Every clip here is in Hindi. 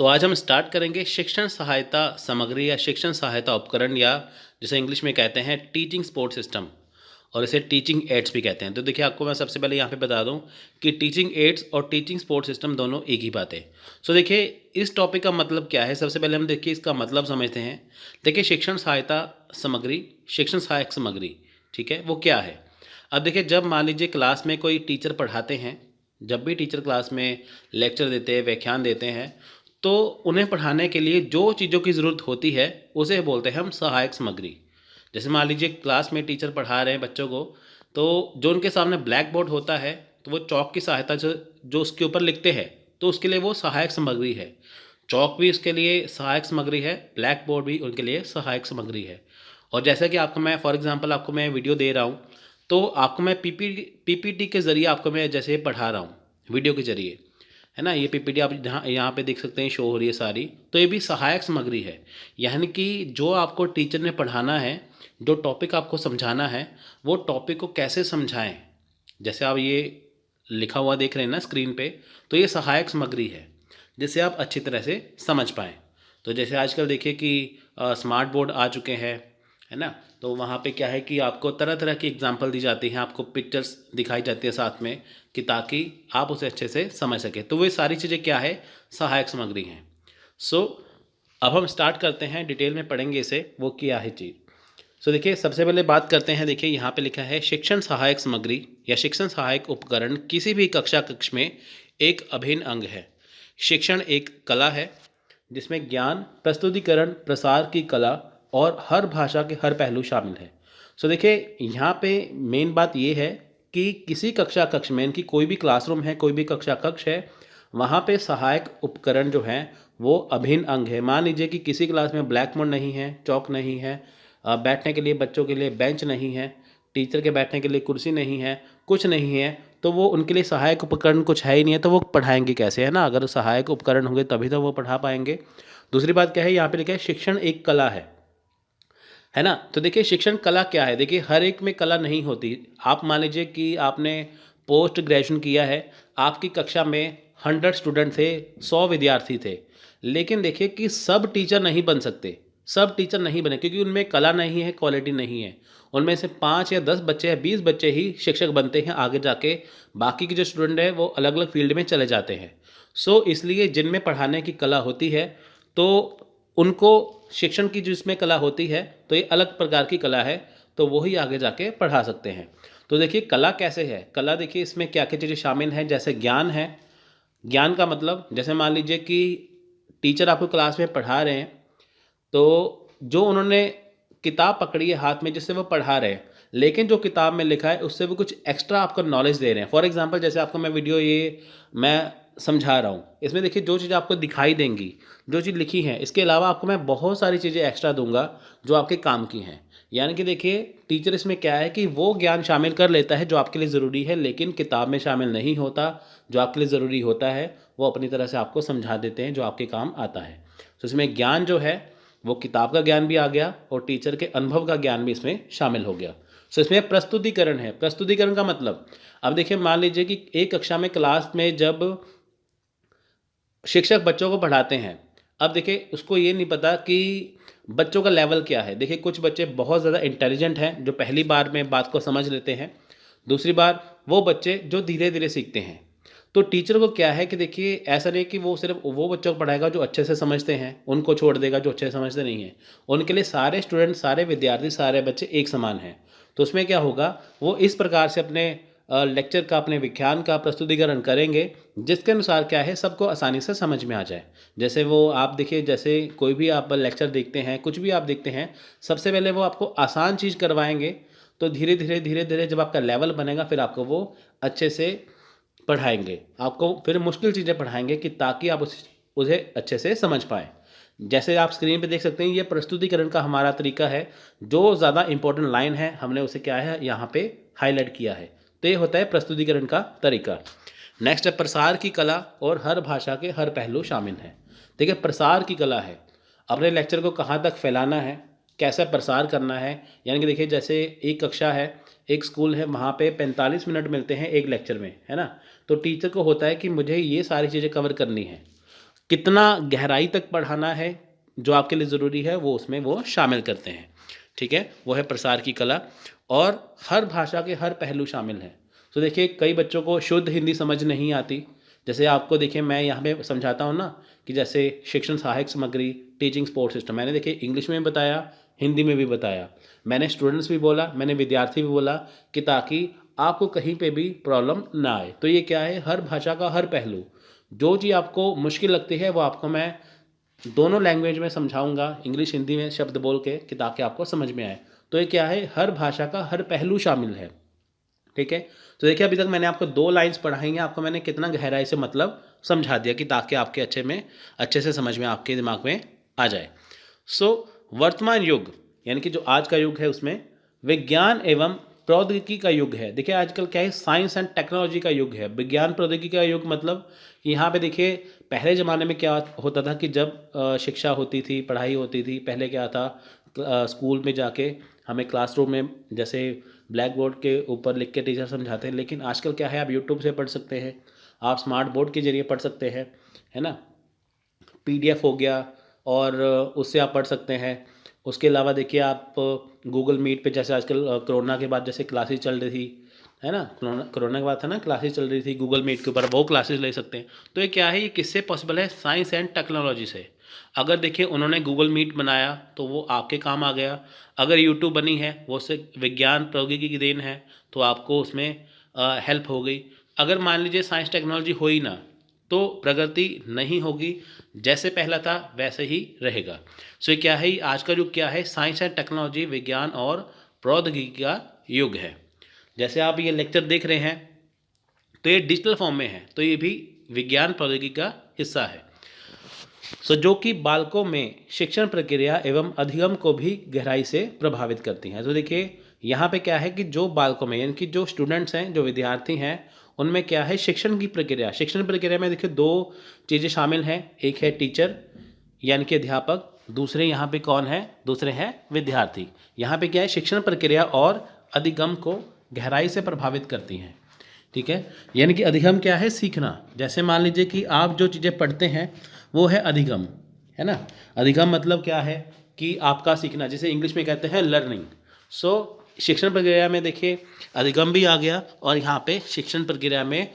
तो आज हम स्टार्ट करेंगे शिक्षण सहायता सामग्री या शिक्षण सहायता उपकरण या जिसे इंग्लिश में कहते हैं टीचिंग सपोर्ट सिस्टम और इसे टीचिंग एड्स भी कहते हैं। तो देखिए आपको मैं सबसे पहले यहाँ पे बता दूँ कि टीचिंग एड्स और टीचिंग सपोर्ट सिस्टम दोनों एक ही बात है। सो देखिए इस टॉपिक का मतलब क्या है, सबसे पहले हम देखिए इसका मतलब समझते हैं। देखिए शिक्षण सहायता सामग्री, शिक्षण सहायक सामग्री, ठीक है, वो क्या है। अब देखिए जब मान लीजिए क्लास में कोई टीचर पढ़ाते हैं, जब भी टीचर क्लास में लेक्चर देते हैं, व्याख्यान देते हैं, तो उन्हें पढ़ाने के लिए जो चीज़ों की ज़रूरत होती है उसे बोलते हैं हम सहायक सामग्री। जैसे मान लीजिए क्लास में टीचर पढ़ा रहे हैं बच्चों को, तो जो उनके सामने ब्लैक बोर्ड होता है तो वो चौक की सहायता से जो उसके ऊपर लिखते हैं तो उसके लिए वो सहायक सामग्री है। चौक भी उसके लिए सहायक सामग्री है, ब्लैक बोर्ड भी उनके लिए सहायक सामग्री है। और जैसा कि आपको मैं फॉर एग्जांपल आपको मैं वीडियो दे रहा हूँ, तो आपको मैं पीपीटी के ज़रिए आपको मैं जैसे पढ़ा रहा हूँ वीडियो के ज़रिए, है ना। ये पीपीटी आप यहाँ पे देख सकते हैं, शो हो रही है सारी, तो ये भी सहायक सामग्री है। यानी कि जो आपको टीचर ने पढ़ाना है, जो टॉपिक आपको समझाना है, वो टॉपिक को कैसे समझाएं। जैसे आप ये लिखा हुआ देख रहे हैं ना स्क्रीन पे, तो ये सहायक सामग्री है जिससे आप अच्छी तरह से समझ पाएँ। तो जैसे आजकल देखिए कि स्मार्ट बोर्ड आ चुके हैं, है ना। तो वहाँ पे क्या है कि आपको तरह तरह की एग्जांपल दी जाती हैं, आपको पिक्चर्स दिखाई जाती है साथ में, कि ताकि आप उसे अच्छे से समझ सकें। तो वो सारी चीज़ें क्या है, सहायक सामग्री हैं। सो अब हम स्टार्ट करते हैं, डिटेल में पढ़ेंगे इसे, वो क्या है चीज़। सो देखिए सबसे पहले बात करते हैं। देखिए यहाँ पे लिखा है शिक्षण सहायक सामग्री या शिक्षण सहायक उपकरण किसी भी कक्ष में एक अभिन्न अंग है। शिक्षण एक कला है जिसमें ज्ञान, प्रस्तुतिकरण, प्रसार की कला और हर भाषा के हर पहलू शामिल है। सो देखिए यहाँ पे मेन बात ये है कि किसी कक्ष में, इनकी कोई भी क्लासरूम है, कोई भी कक्ष है, वहाँ पे सहायक उपकरण जो हैं वो अभिन्न अंग है। मान लीजिए कि किसी क्लास में ब्लैक बोर्ड नहीं है, चौक नहीं है, बैठने के लिए बच्चों के लिए बेंच नहीं है, टीचर के बैठने के लिए कुर्सी नहीं है, कुछ नहीं है, तो वो उनके लिए सहायक उपकरण कुछ है ही नहीं है, तो वो पढ़ाएंगे कैसे, है ना। अगर सहायक उपकरण होंगे तभी तो वो पढ़ा पाएंगे। दूसरी बात क्या है, यहाँ पे लिखा है शिक्षण एक कला है ना। तो देखिए शिक्षण कला क्या है, देखिए हर एक में कला नहीं होती। आप मान लीजिए कि आपने पोस्ट ग्रेजुएशन किया है, आपकी कक्षा में 100 स्टूडेंट थे, 100 विद्यार्थी थे, लेकिन देखिए कि सब टीचर नहीं बन सकते, सब टीचर नहीं बने, क्योंकि उनमें कला नहीं है, क्वालिटी नहीं है। उनमें से 5 या 10 बच्चे या 20 बच्चे ही शिक्षक बनते हैं आगे जाके, बाकी के जो स्टूडेंट हैं वो अलग अलग फील्ड में चले जाते हैं। सो इसलिए जिनमें पढ़ाने की कला होती है, तो उनको शिक्षण की जिसमें कला होती है, तो ये अलग प्रकार की कला है, तो वही आगे जाके पढ़ा सकते हैं। तो देखिए कला कैसे है, कला देखिए इसमें क्या क्या चीज़ें शामिल हैं। जैसे ज्ञान है, ज्ञान का मतलब जैसे मान लीजिए कि टीचर आपको क्लास में पढ़ा रहे हैं, तो जो उन्होंने किताब पकड़ी है हाथ में जिससे वो पढ़ा रहे हैं, लेकिन जो किताब में लिखा है उससे वो कुछ एक्स्ट्रा आपको नॉलेज दे रहे हैं। फॉर एग्जांपल जैसे आपको मैं वीडियो ये मैं समझा रहा हूँ, इसमें देखिए जो चीज़ आपको दिखाई देंगी, जो चीज़ लिखी है, इसके अलावा आपको मैं बहुत सारी चीज़ें एक्स्ट्रा दूंगा जो आपके काम की हैं। यानी कि देखिए टीचर इसमें क्या है कि वो ज्ञान शामिल कर लेता है जो आपके लिए ज़रूरी है, लेकिन किताब में शामिल नहीं होता। जो आपके लिए ज़रूरी होता है वो अपनी तरह से आपको समझा देते हैं जो आपके काम आता है। तो इसमें ज्ञान जो है वो किताब का ज्ञान भी आ गया और टीचर के अनुभव का ज्ञान भी इसमें शामिल हो गया। सो इसमें प्रस्तुतिकरण है। प्रस्तुतिकरण का मतलब, अब देखिए मान लीजिए कि एक कक्षा में क्लास में जब शिक्षक बच्चों को पढ़ाते हैं, अब देखिए उसको ये नहीं पता कि बच्चों का लेवल क्या है। देखिए कुछ बच्चे बहुत ज़्यादा इंटेलिजेंट हैं जो पहली बार में बात को समझ लेते हैं, दूसरी बार वो बच्चे जो धीरे धीरे सीखते हैं। तो टीचर को क्या है कि देखिए ऐसा नहीं कि वो सिर्फ वो बच्चों को पढ़ाएगा जो अच्छे से समझते हैं, उनको छोड़ देगा जो अच्छे से समझते नहीं हैं। उनके लिए सारे स्टूडेंट, सारे विद्यार्थी, सारे बच्चे एक समान हैं। तो उसमें क्या होगा, वो इस प्रकार से अपने लेक्चर का, अपने व्याख्यान का प्रस्तुतिकरण करेंगे जिसके अनुसार क्या है सबको आसानी से समझ में आ जाए। जैसे वो आप देखिए, जैसे कोई भी आप लेक्चर देखते हैं, कुछ भी आप देखते हैं, सबसे पहले वो आपको आसान चीज़ करवाएंगे, तो धीरे धीरे जब आपका लेवल बनेगा फिर आपको वो अच्छे से पढ़ाएंगे, आपको फिर मुश्किल चीज़ें पढ़ाएंगे कि ताकि आप उसे अच्छे से समझ पाएँ। जैसे आप स्क्रीन पे देख सकते हैं, ये प्रस्तुतिकरण का हमारा तरीका है। जो ज़्यादा इंपॉर्टेंट लाइन है हमने उसे क्या है यहाँ पे हाईलाइट किया है। तो ये होता है प्रस्तुतिकरण का तरीका। नेक्स्ट है प्रसार की कला और हर भाषा के हर पहलू शामिल हैं। देखिए प्रसार की कला है, अपने लेक्चर को कहाँ तक फैलाना है, कैसा प्रसार करना है। यानी कि देखिए जैसे एक कक्षा है, एक स्कूल है, वहाँ पे 45 मिनट मिलते हैं एक लेक्चर में, है ना। तो टीचर को होता है कि मुझे ये सारी चीज़ें कवर करनी है, कितना गहराई तक पढ़ाना है जो आपके लिए ज़रूरी है वो उसमें वो शामिल करते हैं। ठीक है, वो है प्रसार की कला, और हर भाषा के हर पहलू शामिल हैं। तो देखिए कई बच्चों को शुद्ध हिंदी समझ नहीं आती, जैसे आपको देखिए मैं यहाँ पे समझाता हूँ ना कि जैसे शिक्षण सहायक सामग्री, टीचिंग सपोर्ट सिस्टम, मैंने देखिए इंग्लिश में बताया, हिंदी में भी बताया, मैंने स्टूडेंट्स भी बोला, मैंने विद्यार्थी भी बोला, कि ताकि आपको कहीं पे भी प्रॉब्लम ना आए। तो ये क्या है, हर भाषा का हर पहलू, जो चीज़ आपको मुश्किल लगती है वो आपको मैं दोनों लैंग्वेज में समझाऊंगा, इंग्लिश हिंदी में शब्द बोल के, कि ताकि आपको समझ में आए। तो ये क्या है, हर भाषा का हर पहलू शामिल है। ठीक है, तो देखिए अभी तक मैंने आपको 2 लाइन्स पढ़ाई हैं, आपको मैंने कितना गहराई से मतलब समझा दिया, कि ताकि आपके अच्छे से समझ में आपके दिमाग में आ जाए। सो वर्तमान युग यानी कि जो आज का युग है उसमें विज्ञान एवं प्रौद्योगिकी का युग है। देखिए आजकल क्या है, साइंस एंड टेक्नोलॉजी का युग है, विज्ञान प्रौद्योगिकी का युग। मतलब कि यहाँ पे देखिए पहले ज़माने में क्या होता था कि जब शिक्षा होती थी, पढ़ाई होती थी, पहले क्या था, स्कूल में जाके हमें क्लासरूम में जैसे ब्लैक बोर्ड के ऊपर लिख के टीचर समझाते हैं, लेकिन आजकल क्या है, आप यूट्यूब से पढ़ सकते हैं, आप स्मार्ट बोर्ड के जरिए पढ़ सकते हैं, है ना, पीडीएफ हो गया, और उससे आप पढ़ सकते हैं। उसके अलावा देखिए आप गूगल मीट पे, जैसे आजकल कोरोना के बाद जैसे क्लासेस चल रही थी, है ना, कोरोना के बाद था ना, क्लासेस चल रही थी गूगल मीट के ऊपर, वो क्लासेस ले सकते हैं। तो ये क्या है, ये किससे पॉसिबल है, साइंस एंड टेक्नोलॉजी से। अगर देखिए उन्होंने गूगल मीट बनाया तो वो आपके काम आ गया, अगर यूट्यूब बनी है वो से विज्ञान प्रौद्योगिकी की देन है, तो आपको उसमें हेल्प हो गई। अगर मान लीजिए साइंस टेक्नोलॉजी हो ही ना, तो प्रगति नहीं होगी, जैसे पहला था वैसे ही रहेगा। सो ये क्या है, आज का युग क्या है, साइंस एंड टेक्नोलॉजी, विज्ञान और प्रौद्योगिकी का युग है। जैसे आप ये लेक्चर देख रहे हैं तो ये डिजिटल फॉर्म में है, तो ये भी विज्ञान प्रौद्योगिकी का हिस्सा है। सो जो कि बालकों में शिक्षण प्रक्रिया एवं अधिगम को भी गहराई से प्रभावित करती हैं। तो देखिए यहाँ पे क्या है कि जो बालकों में यानी कि जो स्टूडेंट्स हैं, जो विद्यार्थी हैं, उनमें क्या है, शिक्षण की प्रक्रिया, शिक्षण प्रक्रिया में देखिए 2 चीज़ें शामिल हैं, एक है टीचर यानी कि अध्यापक, दूसरे यहाँ पे कौन है, दूसरे हैं विद्यार्थी। यहाँ पे क्या है, शिक्षण प्रक्रिया और अधिगम को गहराई से प्रभावित करती हैं। ठीक है, यानी कि अधिगम क्या है, सीखना। जैसे मान लीजिए कि आप जो चीज़ें पढ़ते हैं वो है अधिगम, है ना। अधिगम मतलब क्या है कि आपका सीखना, जिसे इंग्लिश में कहते हैं लर्निंग। सो शिक्षण प्रक्रिया में देखिए अधिगम भी आ गया, और यहाँ पे शिक्षण प्रक्रिया में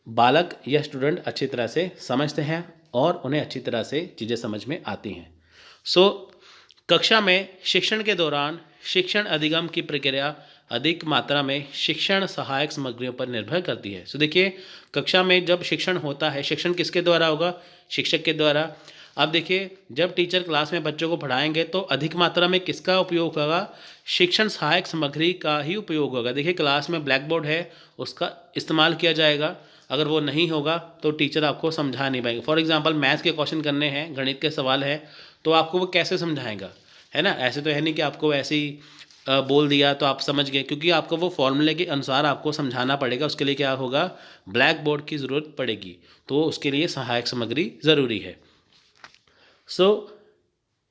बालक या स्टूडेंट अच्छी तरह से समझते हैं और उन्हें अच्छी तरह से चीज़ें समझ में आती हैं। सो कक्षा में शिक्षण के दौरान शिक्षण अधिगम की प्रक्रिया अधिक मात्रा में शिक्षण सहायक सामग्रियों पर निर्भर करती है। सो देखिए कक्षा में जब शिक्षण होता है, शिक्षण किसके द्वारा होगा, शिक्षक के द्वारा। अब देखिए जब टीचर क्लास में बच्चों को पढ़ाएंगे तो अधिक मात्रा में किसका उपयोग होगा, शिक्षण सहायक सामग्री का ही उपयोग होगा। देखिए क्लास में ब्लैक बोर्ड है, उसका इस्तेमाल किया जाएगा, अगर वो नहीं होगा तो टीचर आपको समझा नहीं पाएंगे। फॉर एग्जांपल मैथ्स के क्वेश्चन करने हैं, गणित के सवाल है, तो आपको वो कैसे समझाएगा, है ना। ऐसे तो है नहीं कि आपको ऐसे ही बोल दिया तो आप समझ गए, क्योंकि आपको वो फॉर्मूले के अनुसार आपको समझाना पड़ेगा। उसके लिए क्या होगा, ब्लैक बोर्ड की ज़रूरत पड़ेगी, तो उसके लिए सहायक सामग्री ज़रूरी है। सो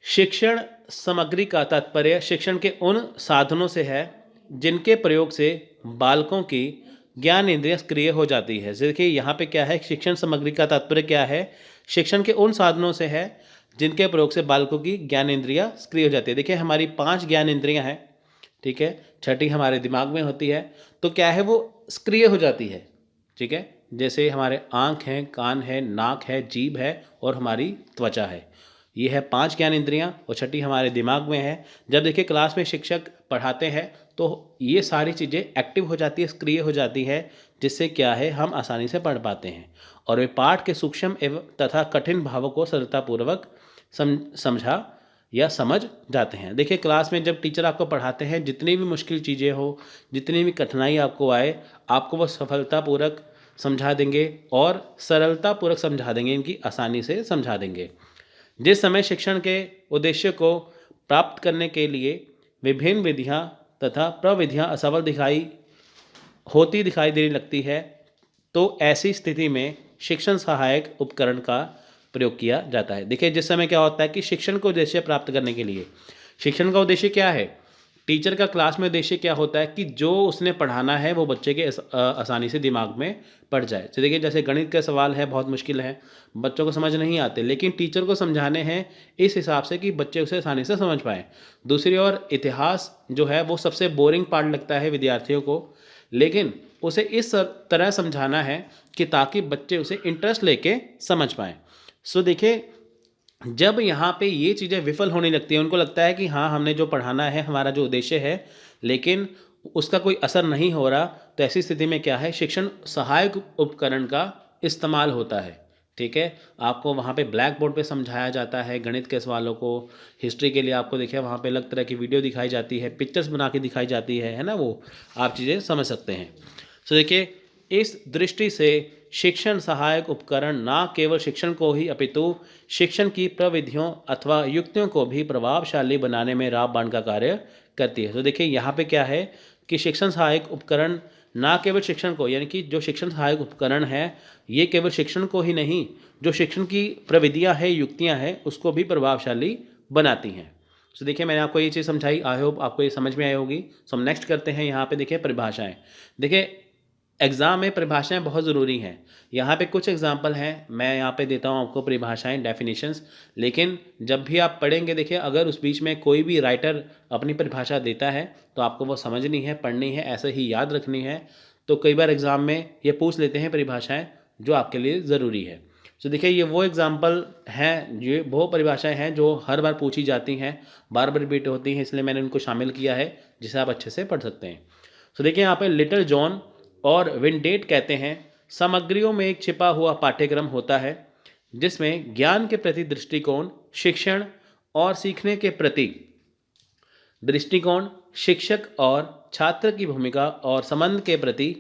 शिक्षण सामग्री का तात्पर्य शिक्षण के उन साधनों से है जिनके प्रयोग से बालकों की ज्ञान इंद्रियां सक्रिय हो जाती है। देखिए यहाँ पे क्या है, शिक्षण सामग्री का तात्पर्य क्या है, शिक्षण के उन साधनों से है जिनके प्रयोग से बालकों की ज्ञान इंद्रियां सक्रिय हो जाती है। देखिए हमारी 5 ज्ञान इंद्रियां हैं, ठीक है, छठी हमारे दिमाग में होती है, तो क्या है वो सक्रिय हो जाती है। ठीक है, जैसे हमारे आँख हैं, कान है, नाक है, जीभ है और हमारी त्वचा है। ये है 5 ज्ञान इंद्रियां, और छठी हमारे दिमाग में है। जब देखिए क्लास में शिक्षक पढ़ाते हैं तो ये सारी चीज़ें एक्टिव हो जाती है, सक्रिय हो जाती है, जिससे क्या है हम आसानी से पढ़ पाते हैं और वे पाठ के सूक्ष्म एवं तथा कठिन भावों को सरलतापूर्वक समझा या समझ जाते हैं। देखिए क्लास में जब टीचर आपको पढ़ाते हैं, जितनी भी मुश्किल चीज़ें हो, जितनी भी कठिनाई आपको आए, आपको वो सफलतापूर्वक समझा देंगे और सरलतापूर्वक समझा देंगे, इनकी आसानी से समझा देंगे। जिस समय शिक्षण के उद्देश्य को प्राप्त करने के लिए विभिन्न विधियां तथा प्रविधियां असफल दिखाई देने लगती है, तो ऐसी स्थिति में शिक्षण सहायक उपकरण का प्रयोग किया जाता है। देखिए जिस समय क्या होता है कि शिक्षण को उद्देश्य प्राप्त करने के लिए, शिक्षण का उद्देश्य क्या है टीचर का क्लास में उद्देश्य क्या होता है कि जो उसने पढ़ाना है वो बच्चे के आसानी से दिमाग में पड़ जाए। तो देखिए जैसे गणित का सवाल है, बहुत मुश्किल है, बच्चों को समझ नहीं आते, लेकिन टीचर को समझाने हैं इस हिसाब से कि बच्चे उसे आसानी से समझ पाएँ। दूसरी ओर इतिहास जो है वो सबसे बोरिंग पार्ट लगता है विद्यार्थियों को, लेकिन उसे इस तरह समझाना है कि ताकि बच्चे उसे इंटरेस्ट लेके समझ पाएँ। सो देखिए जब यहाँ पे ये चीज़ें विफल होने लगती हैं, उनको लगता है कि हाँ हमने जो पढ़ाना है, हमारा जो उद्देश्य है, लेकिन उसका कोई असर नहीं हो रहा, तो ऐसी स्थिति में क्या है, शिक्षण सहायक उपकरण का इस्तेमाल होता है। ठीक है, आपको वहाँ पे ब्लैक बोर्ड पे समझाया जाता है गणित के सवालों को। हिस्ट्री के लिए आपको देखिए वहाँ पे अलग तरह की वीडियो दिखाई जाती है, पिक्चर्स बना के दिखाई जाती है ना, वो आप चीज़ें समझ सकते हैं। तो देखिए इस दृष्टि से शिक्षण सहायक उपकरण न केवल शिक्षण को ही अपितु शिक्षण की प्रविधियों अथवा युक्तियों को भी प्रभावशाली बनाने में रामबाण का कार्य करती है। तो देखिए यहाँ पे क्या है कि शिक्षण सहायक उपकरण ना केवल शिक्षण को, यानी कि जो शिक्षण सहायक उपकरण है ये केवल शिक्षण को ही नहीं, जो शिक्षण की प्रविधियाँ हैं, युक्तियाँ हैं, उसको भी प्रभावशाली बनाती हैं। तो देखिए मैंने आपको ये चीज़ समझाई, आई होप आपको ये समझ में आई होगी। सो हम नेक्स्ट करते हैं, यहाँ पे देखिए परिभाषाएं। देखिए एग्ज़ाम में परिभाषाएं बहुत ज़रूरी हैं। यहाँ पे कुछ एग्जांपल हैं, मैं यहाँ पे देता हूँ आपको परिभाषाएं, डेफिनेशंस। लेकिन जब भी आप पढ़ेंगे देखिए अगर उस बीच में कोई भी राइटर अपनी परिभाषा देता है तो आपको वो समझनी है, पढ़नी है, ऐसे ही याद रखनी है। तो कई बार एग्ज़ाम में ये पूछ लेते हैं परिभाषाएँ जो आपके लिए ज़रूरी है। तो देखिए ये वो एग्जाम्पल हैं, ये वो परिभाषाएँ हैं जो हर बार पूछी जाती हैं, बार बार रिपीट होती हैं, इसलिए मैंने उनको शामिल किया है जिसे आप अच्छे से पढ़ सकते हैं। तो देखिए यहाँ पे लिटिल जॉन और विंडेट कहते हैं सामग्रियों में एक छिपा हुआ पाठ्यक्रम होता है जिसमें ज्ञान के प्रति दृष्टिकोण, शिक्षण और सीखने के प्रति दृष्टिकोण, शिक्षक और छात्र की भूमिका और संबंध के प्रति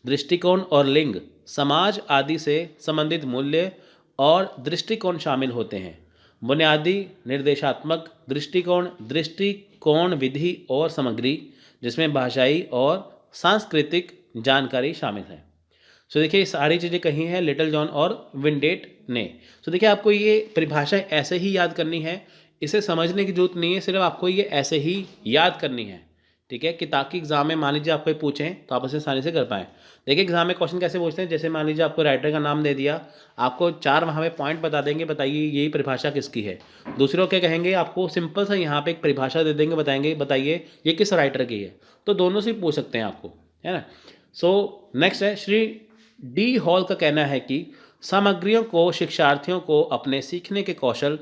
दृष्टिकोण और लिंग, समाज आदि से संबंधित मूल्य और दृष्टिकोण शामिल होते हैं। बुनियादी निर्देशात्मक दृष्टिकोण, दृष्टिकोण विधि और सामग्री जिसमें भाषाई और सांस्कृतिक जानकारी शामिल है। सो देखिए ये सारी चीज़ें कही हैं लिटिल जॉन और विंडेट ने। सो देखिए आपको ये परिभाषाएं ऐसे ही याद करनी है, इसे समझने की जरूरत नहीं है, सिर्फ आपको ये ऐसे ही याद करनी है। ठीक है, कि ताकि एग्जाम में मान लीजिए आपको पूछें तो आप उसे आसानी से कर पाएँ। देखिए एग्जाम में क्वेश्चन कैसे पूछते हैं, जैसे मान लीजिए आपको राइटर का नाम दे दिया, आपको 4 वहाँ पे पॉइंट बता देंगे, बताइए यही परिभाषा किसकी है। दूसरों क्या कहेंगे, आपको सिंपल सा यहाँ पे एक परिभाषा दे देंगे, बताएंगे बताइए ये किस राइटर की है। तो दोनों से पूछ सकते हैं आपको, है ना। सो नेक्स्ट है, श्री डी हॉल का कहना है कि सामग्रियों को शिक्षार्थियों को अपने सीखने के कौशल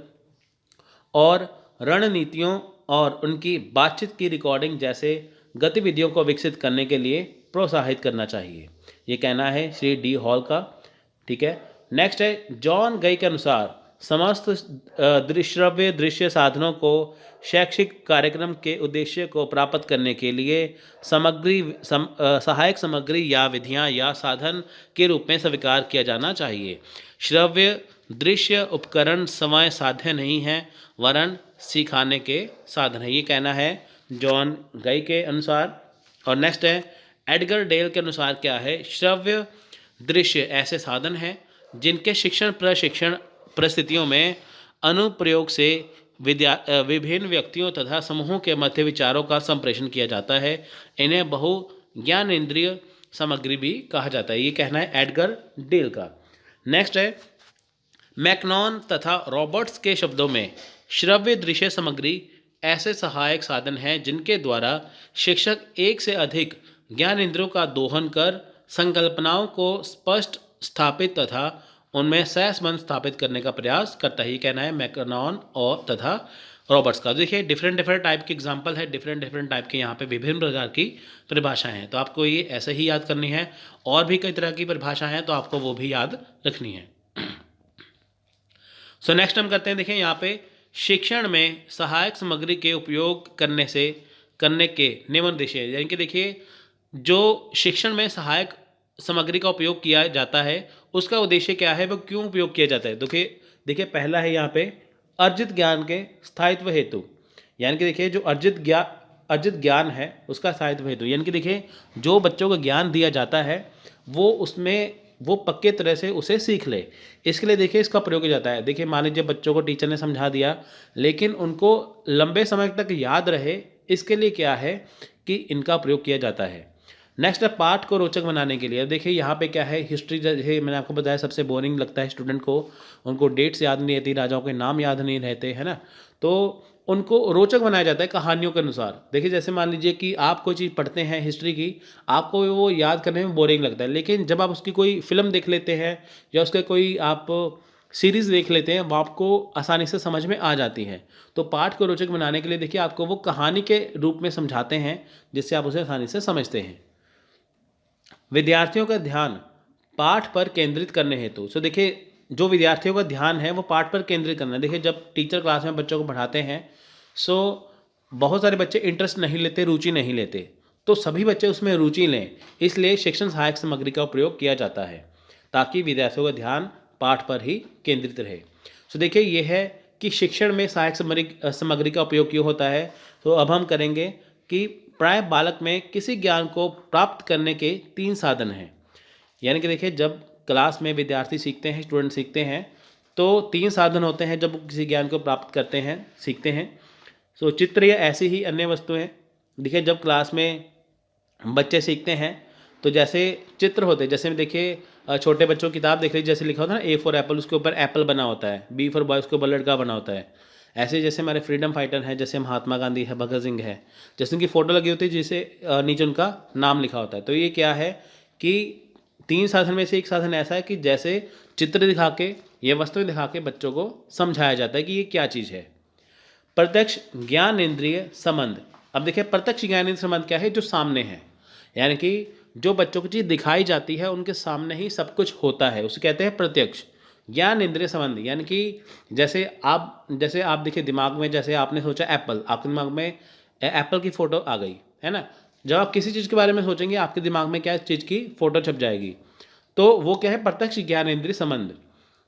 और रणनीतियों और उनकी बातचीत की रिकॉर्डिंग जैसे गतिविधियों को विकसित करने के लिए प्रोत्साहित करना चाहिए। ये कहना है श्री डी हॉल का। ठीक है, नेक्स्ट है, जॉन गई के अनुसार समस्त दृश्यव्य दृश्य साधनों को शैक्षिक कार्यक्रम के उद्देश्य को प्राप्त करने के लिए सहायक सामग्री या विधियां या साधन के रूप में स्वीकार किया जाना चाहिए। श्रव्य दृश्य उपकरण समय साध्य नहीं है वरन सिखाने के साधन है। ये कहना है जॉन गई के अनुसार। और नेक्स्ट है, एडगर डेल के अनुसार क्या है, श्रव्य दृश्य ऐसे साधन हैं जिनके शिक्षण प्रशिक्षण परिस्थितियों में अनुप्रयोग से विभिन्न व्यक्तियों तथा समूहों के मध्य विचारों का संप्रेषण किया जाता है। इन्हें बहु ज्ञानेंद्रिय सामग्री भी कहा जाता है। ये कहना है एडगर डेल का। नेक्स्ट है, मैकनॉन तथा रॉबर्ट्स के शब्दों में श्रव्य दृश्य सामग्री ऐसे सहायक साधन हैं जिनके द्वारा शिक्षक एक से अधिक ज्ञानेंद्रियों का दोहन कर संकल्पनाओं को स्पष्ट स्थापित तथा उनमें सहसंबंध स्थापित करने का प्रयास करता है। ये कहना है मैकनॉन और तथा रॉबर्ट्स का। देखिए डिफरेंट टाइप के एग्जाम्पल है, डिफरेंट टाइप के यहाँ पे विभिन्न प्रकार की परिभाषाएं हैं, तो आपको ये ऐसे ही याद करनी है। और भी कई तरह की परिभाषाएं हैं तो आपको वो भी याद रखनी है। सो नेक्स्ट हम करते हैं, देखिए यहाँ पे शिक्षण में सहायक सामग्री के उपयोग करने के निम्नोद्देश्य, यानी कि देखिए जो शिक्षण में सहायक सामग्री का उपयोग किया जाता है उसका उद्देश्य क्या है, वो क्यों उपयोग किया जाता है। देखिए पहला है यहाँ पे अर्जित ज्ञान के स्थायित्व हेतु, यानी कि देखिए जो अर्जित ज्ञान है उसका स्थायित्व हेतु, यानी कि देखिए जो बच्चों को ज्ञान दिया जाता है वो पक्के तरह से उसे सीख ले, इसके लिए देखिए इसका प्रयोग किया जाता है। देखिए मान लीजिए बच्चों को टीचर ने समझा दिया लेकिन उनको लंबे समय तक याद रहे इसके लिए क्या है कि इनका प्रयोग किया जाता है। नेक्स्ट है पाठ को रोचक बनाने के लिए। अब देखिए यहाँ पे क्या है, हिस्ट्री जैसे मैंने आपको बताया सबसे बोरिंग लगता है स्टूडेंट को, उनको डेट्स याद नहीं रहती, राजाओं के नाम याद नहीं रहते, है ना। तो उनको रोचक बनाया जाता है कहानियों के अनुसार। देखिए जैसे मान लीजिए कि आप कोई चीज़ पढ़ते हैं हिस्ट्री की, आपको वो याद करने में बोरिंग लगता है, लेकिन जब आप उसकी कोई फिल्म देख लेते हैं या उसके कोई आप सीरीज़ देख लेते हैं, वो आपको आसानी से समझ में आ जाती है। तो पाठ को रोचक बनाने के लिए देखिए आपको वो कहानी के रूप में समझाते हैं, जिससे आप उसे आसानी से समझते हैं। विद्यार्थियों का ध्यान पाठ पर केंद्रित करने हेतु, सो देखिए जो विद्यार्थियों का ध्यान है वो पाठ पर केंद्रित करना है। देखिए जब टीचर क्लास में बच्चों को पढ़ाते हैं, सो बहुत सारे बच्चे इंटरेस्ट नहीं लेते, रुचि नहीं लेते, तो सभी बच्चे उसमें रुचि लें, इसलिए शिक्षण सहायक सामग्री का उपयोग किया जाता है ताकि विद्यार्थियों का ध्यान पाठ पर ही केंद्रित रहे। सो देखिए ये है कि शिक्षण में सहायक सामग्री का उपयोग क्यों होता है। तो अब हम करेंगे कि प्राय बालक में किसी ज्ञान को प्राप्त करने के 3 साधन हैं। यानी कि देखिए जब क्लास में विद्यार्थी सीखते हैं, स्टूडेंट सीखते हैं, तो 3 साधन होते हैं जब वो किसी ज्ञान को प्राप्त करते हैं, सीखते हैं। सो चित्र या ऐसी ही अन्य वस्तुएं। देखिए जब क्लास में बच्चे सीखते हैं तो जैसे चित्र होते हैं, जैसे देखिए छोटे बच्चों की किताब देख लीजिए, जैसे लिखा होता है ना ए फॉर एप्पल, उसके ऊपर एप्पल बना होता है, बी फॉर बॉय उसके ऊपर लड़का बना होता है। ऐसे जैसे हमारे फ्रीडम फाइटर हैं, जैसे महात्मा गांधी है, भगत सिंह है, जैसे उनकी फ़ोटो लगी होती है जिसे नीचे उनका नाम लिखा होता है। तो ये क्या है कि 3 साधन में से एक साधन ऐसा है कि जैसे चित्र दिखा के, ये वस्तुएं दिखा के बच्चों को समझाया जाता है कि ये क्या चीज़ है। प्रत्यक्ष ज्ञान इंद्रिय संबंध। अब देखिए प्रत्यक्ष ज्ञान इंद्रिय संबंध क्या है, जो सामने है, यानी कि जो बच्चों को चीज़ दिखाई जाती है उनके सामने ही सब कुछ होता है, उसे कहते हैं प्रत्यक्ष ज्ञान इंद्रिय संबंध। यानी कि जैसे आप देखिए दिमाग में, जैसे आपने सोचा एप्पल, आपके दिमाग में एप्पल की फ़ोटो आ गई, है ना। जब आप किसी चीज़ के बारे में सोचेंगे आपके दिमाग में क्या चीज़ की फ़ोटो छप जाएगी, तो वो क्या है, प्रत्यक्ष ज्ञान इंद्रिय संबंध।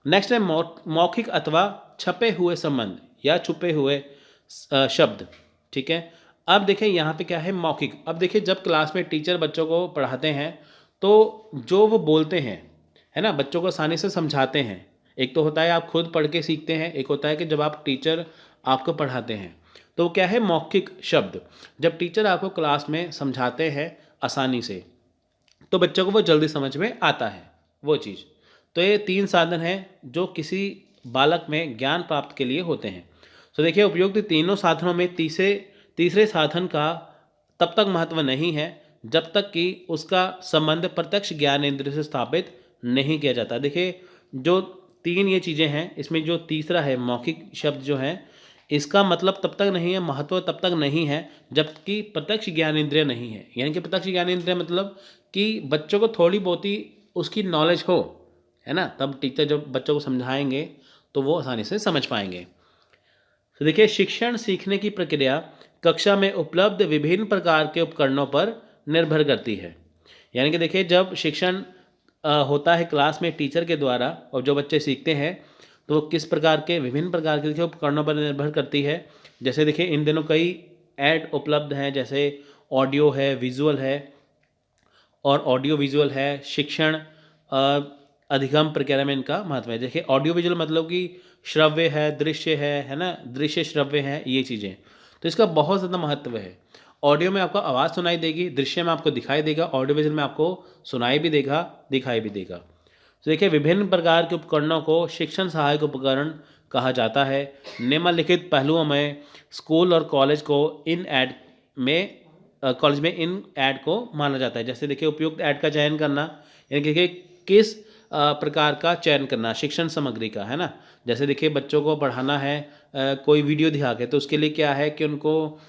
नेक्स्ट है मौखिक अथवा छपे हुए संबंध या छुपे हुए शब्द, ठीक है। अब देखिए यहाँ पे क्या है, मौखिक। अब देखिए जब क्लास में टीचर बच्चों को पढ़ाते हैं तो जो वो बोलते हैं, है ना, बच्चों को आसानी से समझाते हैं। एक तो होता है आप खुद पढ़ के सीखते हैं, एक होता है कि जब आप टीचर आपको पढ़ाते हैं, तो वो क्या है, मौखिक शब्द। जब टीचर आपको क्लास में समझाते हैं आसानी से, तो बच्चों को वो जल्दी समझ में आता है वो चीज़। तो ये 3 साधन हैं जो किसी बालक में ज्ञान प्राप्त के लिए होते हैं। तो देखिए उपयुक्त तीनों साधनों में तीसरे साधन का तब तक महत्व नहीं है जब तक कि उसका संबंध प्रत्यक्ष ज्ञान इंद्रिय से स्थापित नहीं किया जाता। देखिए जो 3 ये चीज़ें हैं, इसमें जो तीसरा है मौखिक शब्द जो है, इसका मतलब तब तक नहीं है, महत्व तब तक नहीं है जबकि प्रत्यक्ष ज्ञान इंद्रिय नहीं है। यानी कि प्रत्यक्ष ज्ञान इंद्रिय मतलब कि बच्चों को थोड़ी बहुत ही उसकी नॉलेज हो, है ना, तब टीचर जब बच्चों को समझाएंगे तो वो आसानी से समझ पाएंगे। तो देखिए शिक्षण सीखने की प्रक्रिया कक्षा में उपलब्ध विभिन्न प्रकार के उपकरणों पर निर्भर करती है। यानी कि देखिए जब शिक्षण होता है क्लास में टीचर के द्वारा और जो बच्चे सीखते हैं, तो किस प्रकार के, विभिन्न प्रकार के देखिए उपकरणों पर निर्भर करती है। जैसे देखिए इन दिनों कई ऐड उपलब्ध हैं, जैसे ऑडियो है, विजुअल है, और ऑडियो विजुअल है, शिक्षण अधिगम प्रक्रिया में इनका महत्व है। देखिए ऑडियो विजुअल मतलब कि श्रव्य है, दृश्य है ना, दृश्य श्रव्य है, ये चीज़ें, तो इसका बहुत ज़्यादा महत्व है। ऑडियो में आपको आवाज़ सुनाई देगी, दृश्य में आपको दिखाई देगा, ऑडियो विजुअल में आपको सुनाई भी देगा, दिखाई भी देगा। तो देखिए विभिन्न प्रकार के उपकरणों को शिक्षण सहायक उपकरण कहा जाता है। निम्नलिखित पहलुओं में स्कूल और कॉलेज में इन ऐड को माना जाता है। जैसे देखिए उपयुक्त ऐड का चयन करना, यानी कि देखिए किस प्रकार का चयन करना शिक्षण सामग्री का, है ना। जैसे देखिए बच्चों को पढ़ाना है कोई वीडियो दिखा के, तो उसके लिए क्या है कि उनको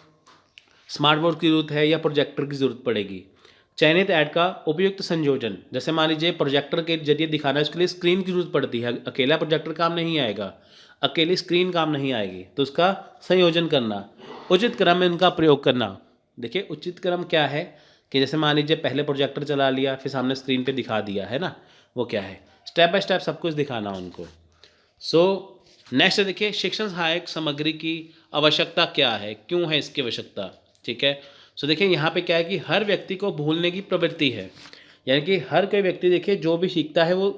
स्मार्ट बोर्ड की ज़रूरत है या प्रोजेक्टर की ज़रूरत पड़ेगी। चयनित ऐड का उपयुक्त संयोजन, जैसे मान लीजिए प्रोजेक्टर के जरिए दिखाना है, उसके लिए स्क्रीन की ज़रूरत पड़ती है, अकेला प्रोजेक्टर काम नहीं आएगा, अकेली स्क्रीन काम नहीं आएगी, तो उसका संयोजन करना। उचित क्रम में उनका प्रयोग करना। देखिए उचित क्रम क्या है कि जैसे मान लीजिए पहले प्रोजेक्टर चला लिया, फिर सामने स्क्रीन पे दिखा दिया, है ना, वो क्या है, स्टेप बाय स्टेप सब कुछ दिखाना उनको। सो नेक्स्ट देखिए शिक्षण सहायक सामग्री की आवश्यकता क्या है, क्यों है इसकी आवश्यकता, ठीक है। सो देखिए यहाँ पे क्या है कि हर व्यक्ति को भूलने की प्रवृत्ति है, यानी कि हर कोई व्यक्ति देखिए जो भी सीखता है वो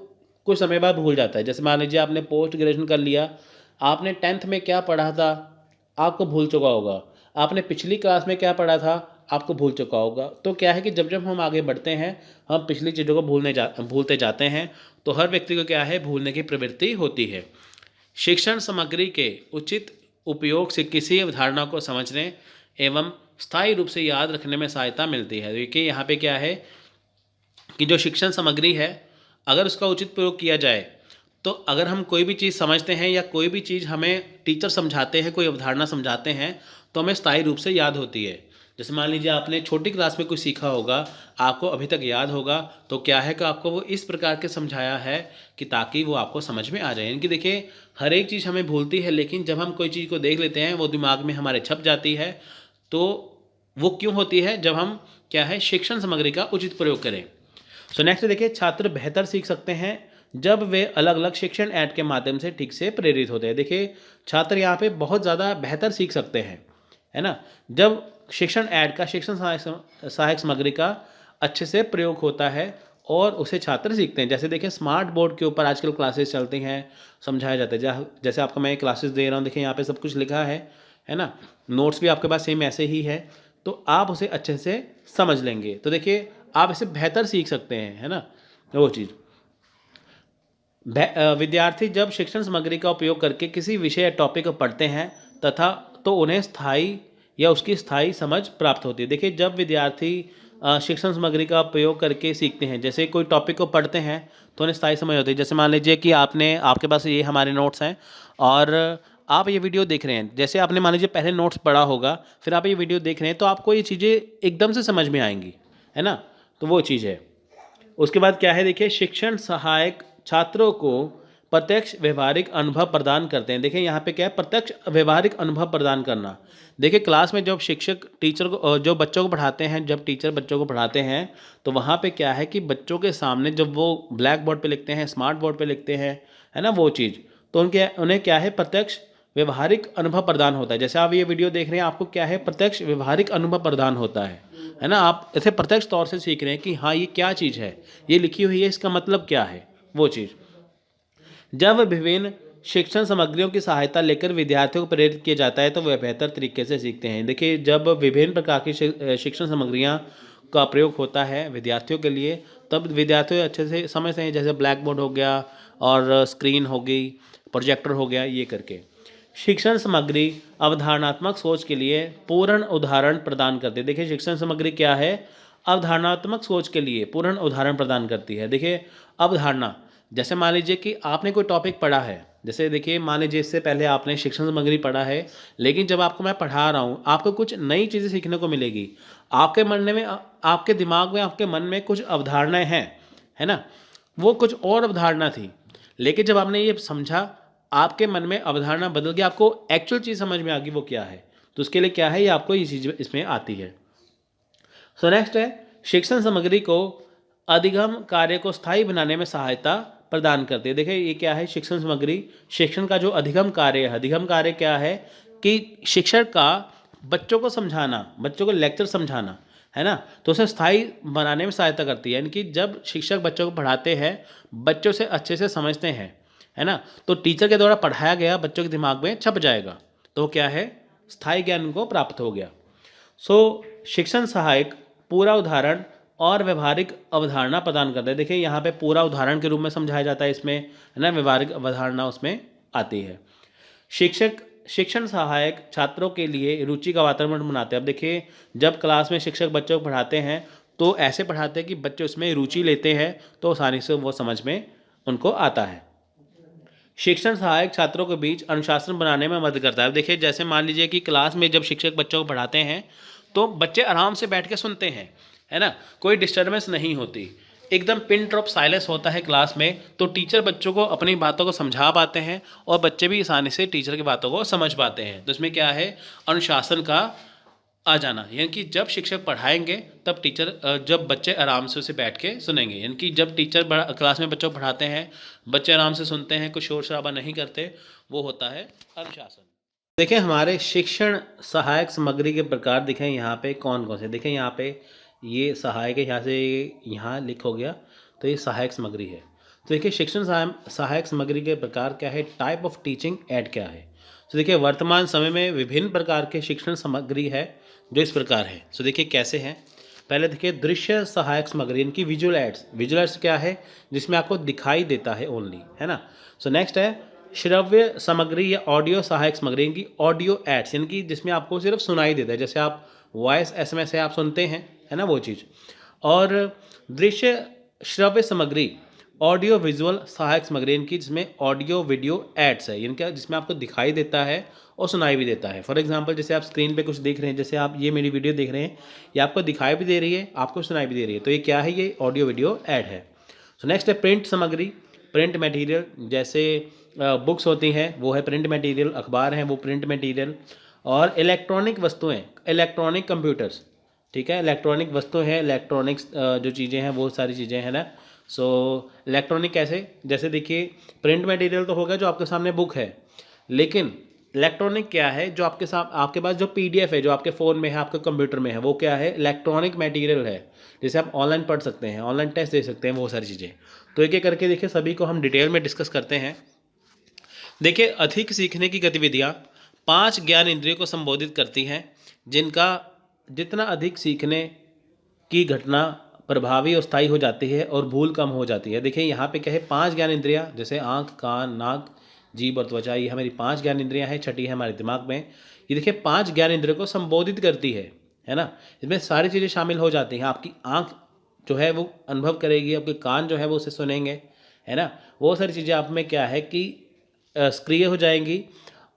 कुछ समय बाद भूल जाता है। जैसे मान लीजिए आपने पोस्ट ग्रेजुएशन कर लिया, आपने 10th में क्या पढ़ा था आपको भूल चुका होगा। आपने पिछली क्लास में क्या पढ़ा था आपको भूल चुका होगा। तो क्या है कि जब जब हम आगे बढ़ते हैं हम पिछली चीज़ों को भूलते जाते हैं, तो हर व्यक्ति को क्या है भूलने की प्रवृत्ति होती है। शिक्षण सामग्री के उचित उपयोग से किसी अवधारणा को समझने एवं स्थायी रूप से याद रखने में सहायता मिलती है। देखिए यहाँ पे क्या है कि जो शिक्षण सामग्री है अगर उसका उचित प्रयोग किया जाए, तो अगर हम कोई भी चीज़ समझते हैं या कोई भी चीज़ हमें टीचर समझाते हैं, कोई अवधारणा समझाते हैं, तो हमें स्थायी रूप से याद होती है। जैसे मान लीजिए आपने छोटी क्लास में कुछ सीखा होगा, आपको अभी तक याद होगा, तो क्या है कि आपको वो इस प्रकार के समझाया है कि ताकि वो आपको समझ में आ जाए। यानी कि देखिए हर एक चीज़ हमें भूलती है, लेकिन जब हम कोई चीज़ को देख लेते हैं वो दिमाग में हमारे छप जाती है। तो वो क्यों होती है? जब हम क्या है शिक्षण सामग्री का उचित प्रयोग करें। सो नेक्स्ट देखिए, छात्र बेहतर सीख सकते हैं जब वे अलग अलग शिक्षण ऐड के माध्यम से ठीक से प्रेरित होते हैं। देखिए छात्र यहाँ पे बहुत ज़्यादा बेहतर सीख सकते हैं, है ना, जब शिक्षण ऐड का, शिक्षण सहायक सामग्री का अच्छे से प्रयोग होता है और उसे छात्र सीखते हैं। जैसे देखिए स्मार्ट बोर्ड के ऊपर आजकल क्लासेस चलती हैं, समझाया जाता है। जैसे आपको मैं क्लासेस दे रहा हूँ, देखिए यहाँ पे सब कुछ लिखा है ना, नोट्स भी आपके पास सेम ऐसे ही है, तो आप उसे अच्छे से समझ लेंगे। तो देखिए आप इसे बेहतर सीख सकते हैं, है ना, वो चीज़। विद्यार्थी जब शिक्षण सामग्री का उपयोग करके किसी विषय या टॉपिक को पढ़ते हैं तथा तो उन्हें स्थायी या उसकी स्थायी समझ प्राप्त होती है। देखिए जब विद्यार्थी शिक्षण सामग्री का उपयोग करके सीखते हैं, जैसे कोई टॉपिक को पढ़ते हैं तो उन्हें स्थायी समझ होती है। जैसे मान लीजिए कि आपके पास ये हमारे नोट्स हैं और आप ये वीडियो देख रहे हैं। जैसे आपने मान लीजिए पहले नोट्स पढ़ा होगा, फिर आप ये वीडियो देख रहे हैं, तो आपको ये चीज़ें एकदम से समझ में आएंगी, है ना, तो वो चीज़ है। उसके बाद क्या है, देखिए शिक्षण सहायक छात्रों को प्रत्यक्ष व्यवहारिक अनुभव प्रदान करते हैं। देखिए यहाँ पे क्या है, प्रत्यक्ष व्यवहारिक अनुभव प्रदान करना। देखिए क्लास में जब शिक्षक टीचर को जो बच्चों को पढ़ाते हैं, जब टीचर बच्चों को पढ़ाते हैं, तो वहाँ पे क्या है कि बच्चों के सामने जब वो ब्लैक बोर्ड पे लिखते हैं, स्मार्ट बोर्ड पे लिखते हैं, है ना, वो चीज़, तो उन्हें क्या है प्रत्यक्ष व्यवहारिक अनुभव प्रदान होता है। जैसे आप ये वीडियो देख रहे हैं, आपको क्या है प्रत्यक्ष व्यवहारिक अनुभव प्रदान होता है ना, आप इसे प्रत्यक्ष तौर से सीख रहे हैं कि हाँ ये क्या चीज़ है, ये लिखी हुई है, इसका मतलब क्या है, वो चीज़। जब विभिन्न शिक्षण सामग्रियों की सहायता लेकर विद्यार्थियों को प्रेरित किया जाता है तो वह बेहतर तरीके से सीखते हैं। देखिए जब विभिन्न प्रकार की शिक्षण सामग्रियाँ का प्रयोग होता है विद्यार्थियों के लिए, तब विद्यार्थी अच्छे से समझते हैं। जैसे ब्लैक बोर्ड हो गया और स्क्रीन हो गई, प्रोजेक्टर हो गया, ये करके शिक्षण सामग्री अवधारणात्मक सोच के लिए पूर्ण उदाहरण प्रदान करती है। देखिए शिक्षण सामग्री क्या है, अवधारणात्मक सोच के लिए पूर्ण उदाहरण प्रदान करती है। देखिए अवधारणा, जैसे मान लीजिए कि आपने कोई टॉपिक पढ़ा है, जैसे देखिए मान लीजिए इससे पहले आपने शिक्षण सामग्री पढ़ा है, लेकिन जब आपको मैं पढ़ा रहा हूँ आपको कुछ नई चीज़ें सीखने को मिलेगी। आपके मन में, आपके दिमाग में, आपके मन में कुछ अवधारणाएँ हैं, है ना, वो कुछ और अवधारणा थी, लेकिन जब आपने ये समझा, आपके मन में अवधारणा बदल गई, आपको एक्चुअल चीज़ समझ में आ गई वो क्या है, तो उसके लिए क्या है, ये आपको ये चीज़ इसमें आती है। सो नेक्स्ट है, शिक्षण सामग्री को अधिगम कार्य को स्थायी बनाने में सहायता प्रदान करती है। देखिए ये क्या है, शिक्षण सामग्री, शिक्षण का जो अधिगम कार्य है, अधिगम कार्य क्या है कि शिक्षक का बच्चों को समझाना, बच्चों को लेक्चर समझाना, है ना, तो उसे स्थायी बनाने में सहायता करती है। यानी कि जब शिक्षक बच्चों को पढ़ाते हैं, बच्चों से अच्छे से समझते हैं, है ना, तो टीचर के द्वारा पढ़ाया गया बच्चों के दिमाग में छप जाएगा, तो क्या है, स्थायी ज्ञान उनको प्राप्त हो गया। सो शिक्षण सहायक पूरा उदाहरण और व्यवहारिक अवधारणा प्रदान करता है। देखिए यहाँ पे पूरा उदाहरण के रूप में समझाया जाता है इसमें, है ना, व्यवहारिक अवधारणा उसमें आती है। शिक्षण सहायक छात्रों के लिए रुचि का वातावरण बनाते हैं। अब देखिए जब क्लास में शिक्षक बच्चों को पढ़ाते हैं तो ऐसे पढ़ाते हैं कि बच्चे उसमें रुचि लेते हैं, तो आसानी से वो समझ में उनको आता है। शिक्षण सहायक छात्रों के बीच अनुशासन बनाने में मदद करता है। अब देखिए जैसे मान लीजिए कि क्लास में जब शिक्षक बच्चों को पढ़ाते हैं तो बच्चे आराम से बैठ के सुनते हैं, है ना, कोई डिस्टर्बेंस नहीं होती, एकदम पिन ड्रॉप साइलेंस होता है क्लास में, तो टीचर बच्चों को अपनी बातों को समझा पाते हैं और बच्चे भी आसानी से टीचर की बातों को समझ पाते हैं। तो इसमें क्या है, अनुशासन का आ जाना, यानी कि जब शिक्षक पढ़ाएंगे तब जब बच्चे आराम से उसे बैठ के सुनेंगे। यानी कि जब टीचर क्लास में बच्चों को पढ़ाते हैं, बच्चे आराम से सुनते हैं, कुछ शोर शराबा नहीं करते, वो होता है अनुशासन। देखिए हमारे शिक्षण सहायक सामग्री के प्रकार दिखें यहाँ पे कौन कौन से। देखिए यहाँ पे ये सहायक है, यहाँ से यहाँ लिख हो गया, तो ये सहायक सामग्री है। तो देखिए शिक्षण सहायक सामग्री के प्रकार क्या है, टाइप ऑफ टीचिंग एड क्या है। तो देखिए वर्तमान समय में विभिन्न प्रकार के शिक्षण सामग्री है जो इस प्रकार है। सो देखिए कैसे हैं। पहले देखिए दृश्य सहायक सामग्री, इनकी विजुअल एड्स। विजुअल एड्स क्या है, जिसमें आपको दिखाई देता है ओनली, है ना। सो नेक्स्ट है श्रव्य सामग्री या ऑडियो सहायक सामग्री, इनकी ऑडियो एड्स, इनकी जिसमें आपको सिर्फ सुनाई देता है, जैसे आप वॉइस SMS है आप सुनते हैं, है ना, वो चीज़। और दृश्य श्रव्य सामग्री ऑडियो विजुअल सहायक सामग्री, इनकी जिसमें ऑडियो वीडियो एड्स है, इनका जिसमें आपको दिखाई देता है और सुनाई भी देता है। फॉर एग्जांपल जैसे आप स्क्रीन पे कुछ देख रहे हैं, जैसे आप ये मेरी वीडियो देख रहे हैं, ये आपको दिखाई भी दे रही है, आपको सुनाई भी दे रही है, तो ये क्या है, ये ऑडियो वीडियो ऐड है। सो नेक्स्ट है प्रिंट सामग्री, प्रिंट मटेरियल, जैसे बुक्स होती हैं वो है प्रिंट मटेरियल, अखबार हैं वो प्रिंट मटेरियल। और इलेक्ट्रॉनिक वस्तुएँ, इलेक्ट्रॉनिक कंप्यूटर्स, ठीक है, इलेक्ट्रॉनिक वस्तु है, इलेक्ट्रॉनिक्स जो चीज़ें हैं वो सारी चीज़ें हैं ना। सो इलेक्ट्रॉनिक कैसे, जैसे देखिए प्रिंट मटेरियल तो होगा जो आपके सामने बुक है, लेकिन इलेक्ट्रॉनिक क्या है, जो आपके पास जो PDF है, जो आपके फ़ोन में है, आपके कंप्यूटर में है, वो क्या है, इलेक्ट्रॉनिक मटेरियल है, जैसे आप ऑनलाइन पढ़ सकते हैं, ऑनलाइन टेस्ट दे सकते हैं, वो सारी चीज़ें। तो एक एक करके देखिए सभी को हम डिटेल में डिस्कस करते हैं। देखिए अधिक सीखने की गतिविधियाँ 5 ज्ञान इंद्रियों को संबोधित करती हैं, जिनका जितना अधिक सीखने की घटना प्रभावी और स्थायी हो जाती है और भूल कम हो जाती है। देखिए यहाँ पे क्या है, 5 ज्ञान इंद्रियाँ, जैसे आँख, कान, नाक, जीभ और त्वचा, ये हमारी 5 ज्ञान इंद्रियाँ हैं। छठी है हमारे दिमाग में। ये देखिए 5 ज्ञान इंद्रियों को संबोधित करती है ना। इसमें सारी चीज़ें शामिल हो जाती हैं। आपकी आँख जो है वो अनुभव करेगी, आपके कान जो है वो उसे सुनेंगे, है ना। वो सारी चीज़ें आप में क्या है कि सक्रिय हो जाएंगी,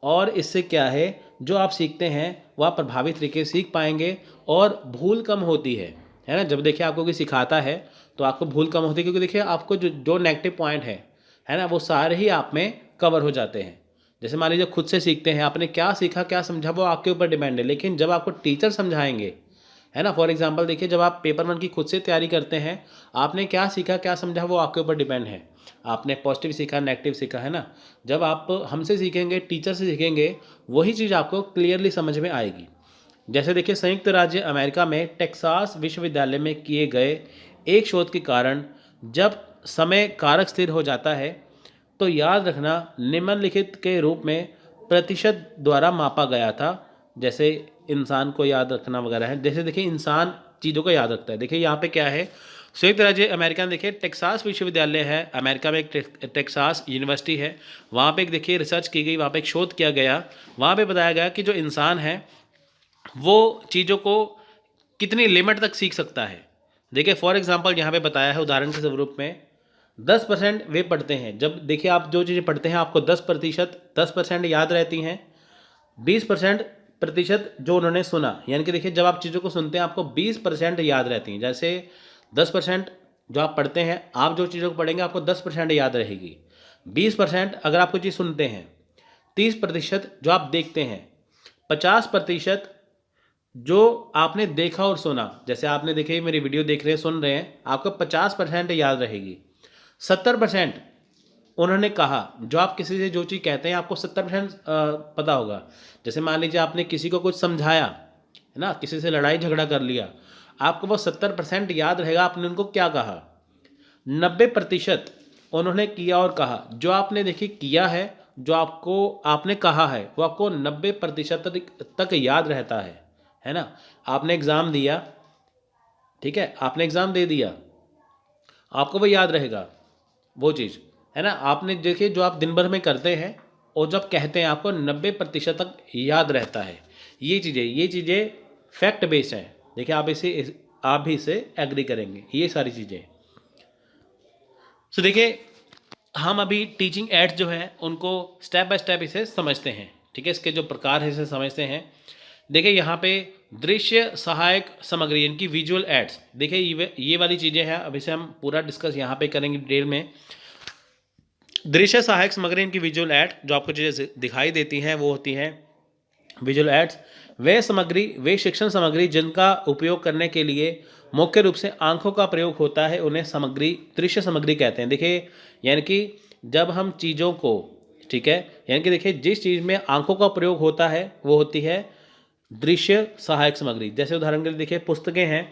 और इससे क्या है, जो आप सीखते हैं वह प्रभावी तरीके से सीख पाएंगे और भूल कम होती है ना। जब देखिए आपको कोई सिखाता है तो आपको भूल कम होती है, क्योंकि देखिए आपको जो नेगेटिव पॉइंट है ना, वो सारे ही आप में कवर हो जाते हैं। जैसे मान लीजिए खुद से सीखते हैं, आपने क्या सीखा क्या समझा वो आपके ऊपर डिपेंड है, लेकिन जब आपको टीचर समझाएंगे, है ना। फॉर एग्जांपल देखिए जब आप पेपर 1 की खुद से तैयारी करते हैं, आपने क्या सीखा क्या समझा वो आपके ऊपर डिपेंड है। आपने पॉजिटिव सीखा नेगेटिव सीखा, है ना। जब आप हमसे सीखेंगे, टीचर से सीखेंगे, वही चीज़ आपको क्लियरली समझ में आएगी। जैसे देखिए संयुक्त राज्य अमेरिका में टेक्सास विश्वविद्यालय में किए गए एक शोध के कारण जब समय कारक स्थिर हो जाता है, तो याद रखना निम्नलिखित के रूप में प्रतिशत द्वारा मापा गया था। जैसे इंसान को याद रखना वगैरह है, जैसे देखिए इंसान चीज़ों को याद रखता है। देखिए यहाँ पे क्या है, संयुक्त राज्य अमेरिका में देखिए टेक्सास विश्वविद्यालय है, अमेरिका में एक टेक्सास यूनिवर्सिटी है, वहाँ पे एक देखिए रिसर्च की गई, वहाँ पे एक शोध किया गया, वहाँ पे बताया गया कि जो इंसान है वो चीज़ों को कितनी लिमिट तक सीख सकता है। देखिए फॉर एग्जांपल यहाँ पे बताया है उदाहरण के स्वरूप में 10% वे पढ़ते हैं। जब देखिए आप जो चीज़ें पढ़ते हैं आपको 10% याद रहती हैं, 20% जो उन्होंने सुना, यानी कि देखिए जब आप चीज़ों को सुनते हैं आपको 20% याद रहती हैं। जैसे 10% जो आप पढ़ते हैं, आप जो चीज़ों को पढ़ेंगे आपको 10% याद रहेगी। 20% अगर आप कोई चीज़ सुनते हैं, 30% जो आप देखते हैं, 50% जो आपने देखा और सुना, जैसे आपने देखे मेरी वीडियो देख रहे हैं सुन रहे हैं, आपको 50% याद रहेगी। 70% उन्होंने कहा, जो आप किसी से जो चीज़ कहते हैं आपको 70% पता होगा। जैसे मान लीजिए आपने किसी को कुछ समझाया, है ना, किसी से लड़ाई झगड़ा कर लिया, आपको वो 70% याद रहेगा आपने उनको क्या कहा। 90% उन्होंने किया और कहा, जो आपने देखिए किया है, जो आपने कहा है वो आपको 90% तक याद रहता है ना। आपने एग्ज़ाम दिया, ठीक है, आपने एग्ज़ाम दे दिया, आपको वो याद रहेगा वो चीज़, है ना। आपने देखिए जो आप दिन भर में करते हैं और जब कहते हैं आपको 90% तक याद रहता है। ये चीज़ें फैक्ट बेस्ड हैं। देखिए आप भी इसे एग्री करेंगे, ये सारी चीज़ें। सो देखिए हम अभी टीचिंग एड्स जो है उनको स्टेप बाय स्टेप इसे समझते हैं, ठीक है, इसके जो प्रकार है इसे समझते हैं। देखिए यहाँ पे दृश्य सहायक सामग्री, इनकी विजुअल एड्स, देखिए ये वाली चीज़ें हैं, अब इसे हम पूरा डिस्कस यहाँ पे करेंगे डिटेल में। दृश्य सहायक सामग्री, इनकी विजुअल एड, जो आपको चीज़ें दिखाई देती हैं वो होती हैं विजुअल एड्स। वे शिक्षण सामग्री जिनका उपयोग करने के लिए मुख्य रूप से आंखों का प्रयोग होता है, उन्हें दृश्य सामग्री कहते हैं। देखिए यानी कि जब हम चीज़ों को, ठीक है, यानी कि देखिए जिस चीज़ में आंखों का प्रयोग होता है वो होती है दृश्य सहायक सामग्री। जैसे उदाहरण के लिए देखिए पुस्तकें हैं,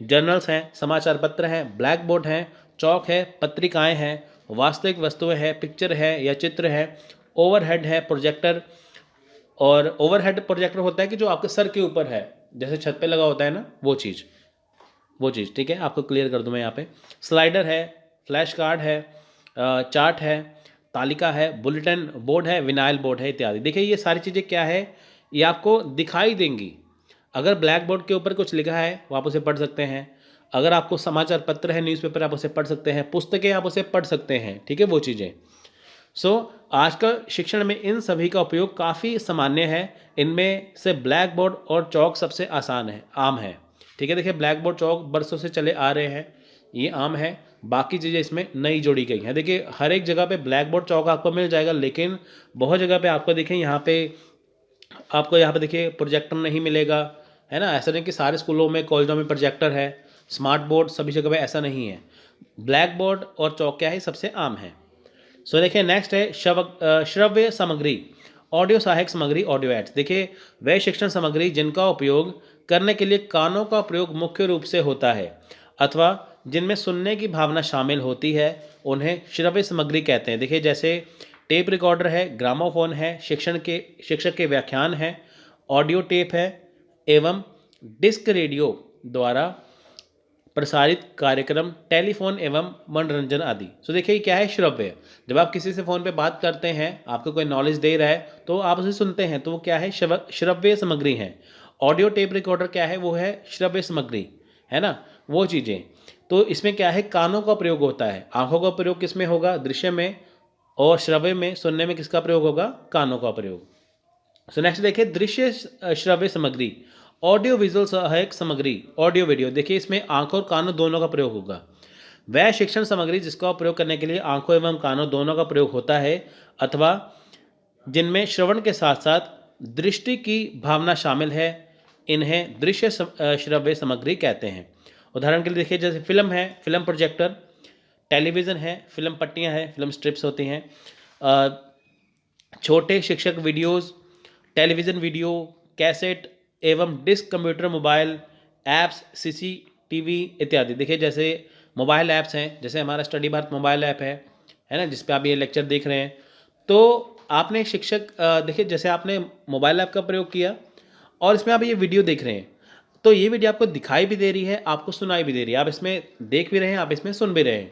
जर्नल्स हैं, समाचार पत्र हैं, ब्लैक बोर्ड हैं, चौक है, पत्रिकाएं हैं, वास्तविक वस्तुएं हैं, पिक्चर है या चित्र है, ओवरहेड है, प्रोजेक्टर, और ओवरहेड प्रोजेक्टर होता है कि जो आपके सर के ऊपर है, जैसे छत पे लगा होता है ना, वो चीज़। ठीक है, आपको क्लियर कर दूं मैं यहाँ पे। स्लाइडर है, फ्लैश कार्ड है, चार्ट है, तालिका है, बुलेटिन बोर्ड है, विनाइल बोर्ड है इत्यादि। देखिए ये सारी चीज़ें क्या है, ये आपको दिखाई देंगी। अगर ब्लैक बोर्ड के ऊपर कुछ लिखा है वो आप उसे पढ़ सकते हैं, अगर आपको समाचार पत्र है, न्यूज़पेपर, आप उसे पढ़ सकते हैं, पुस्तकें आप उसे पढ़ सकते हैं। ठीक है, वो चीज़ें। सो आजकल शिक्षण में इन सभी का उपयोग काफ़ी सामान्य है। इनमें से ब्लैक बोर्ड और चौक सबसे आसान है, आम है। ठीक है, देखिए ब्लैक बोर्ड चौक बरसों से चले आ रहे हैं, ये आम है। बाकी चीज़ें इसमें नई जोड़ी गई हैं। देखिए हर एक जगह पे ब्लैक बोर्ड चौक आपको मिल जाएगा, लेकिन बहुत जगह पे आपको देखें यहाँ पे देखिए प्रोजेक्टर नहीं मिलेगा, है ना। ऐसा नहीं कि सारे स्कूलों में, कॉलेजों में प्रोजेक्टर है, स्मार्ट बोर्ड सभी जगह पे ऐसा नहीं है। ब्लैक बोर्ड और चौक क्या है, सबसे आम है। सो देखिए नेक्स्ट है श्रव्य सामग्री, ऑडियो सहायक सामग्री, ऑडियो एड्स। देखिए वह शिक्षण सामग्री जिनका उपयोग करने के लिए कानों का प्रयोग मुख्य रूप से होता है अथवा जिनमें सुनने की भावना शामिल होती है, उन्हें श्रव्य सामग्री कहते हैं। देखिए जैसे टेप रिकॉर्डर है, ग्रामोफोन है, शिक्षक के व्याख्यान है, ऑडियो टेप है, एवं डिस्क रेडियो द्वारा प्रसारित कार्यक्रम, टेलीफोन एवं मनोरंजन आदि। सो देखिए क्या है, श्रव्य। जब आप किसी से फ़ोन पे बात करते हैं, आपको कोई नॉलेज दे रहा है तो आप उसे सुनते हैं, तो वो क्या है, श्रव्य सामग्री है। ऑडियो टेप रिकॉर्डर क्या है, वो है श्रव्य सामग्री, है ना, वो चीज़ें। तो इसमें क्या है, कानों का प्रयोग होता है। आंखों का प्रयोग किस में होगा, दृश्य में, और श्रव्य में, सुनने में किसका प्रयोग होगा, कानों का प्रयोग। सो नेक्स्ट देखिए दृश्य श्रव्य सामग्री, ऑडियो विजुअल सहायक सामग्री, ऑडियो वीडियो। देखिए इसमें आंखों और कानों दोनों का प्रयोग होगा। वह शिक्षण सामग्री जिसका प्रयोग करने के लिए आंखों एवं कानों दोनों का प्रयोग होता है अथवा जिनमें श्रवण के साथ साथ दृष्टि की भावना शामिल है, इन्हें दृश्य श्रव्य सामग्री कहते हैं। उदाहरण के लिए देखिए जैसे फिल्म है, फिल्म प्रोजेक्टर, टेलीविज़न है, फिल्म पट्टियाँ हैं, फिल्म स्ट्रिप्स होती हैं, छोटे शिक्षक वीडियोज़, टेलीविज़न वीडियो, कैसेट एवं disk, computer, mobile apps, CCTV इत्यादि। देखिए जैसे मोबाइल ऐप्स हैं, जैसे हमारा स्टडी भारत मोबाइल ऐप है ना, जिस पे आप ये लेक्चर देख रहे हैं। तो आपने देखिए जैसे आपने मोबाइल ऐप का प्रयोग किया और इसमें आप ये वीडियो देख रहे हैं, तो ये वीडियो आपको दिखाई भी दे रही है, आपको सुनाई भी दे रही है, आप इसमें देख भी रहे हैं, आप इसमें सुन भी रहे हैं।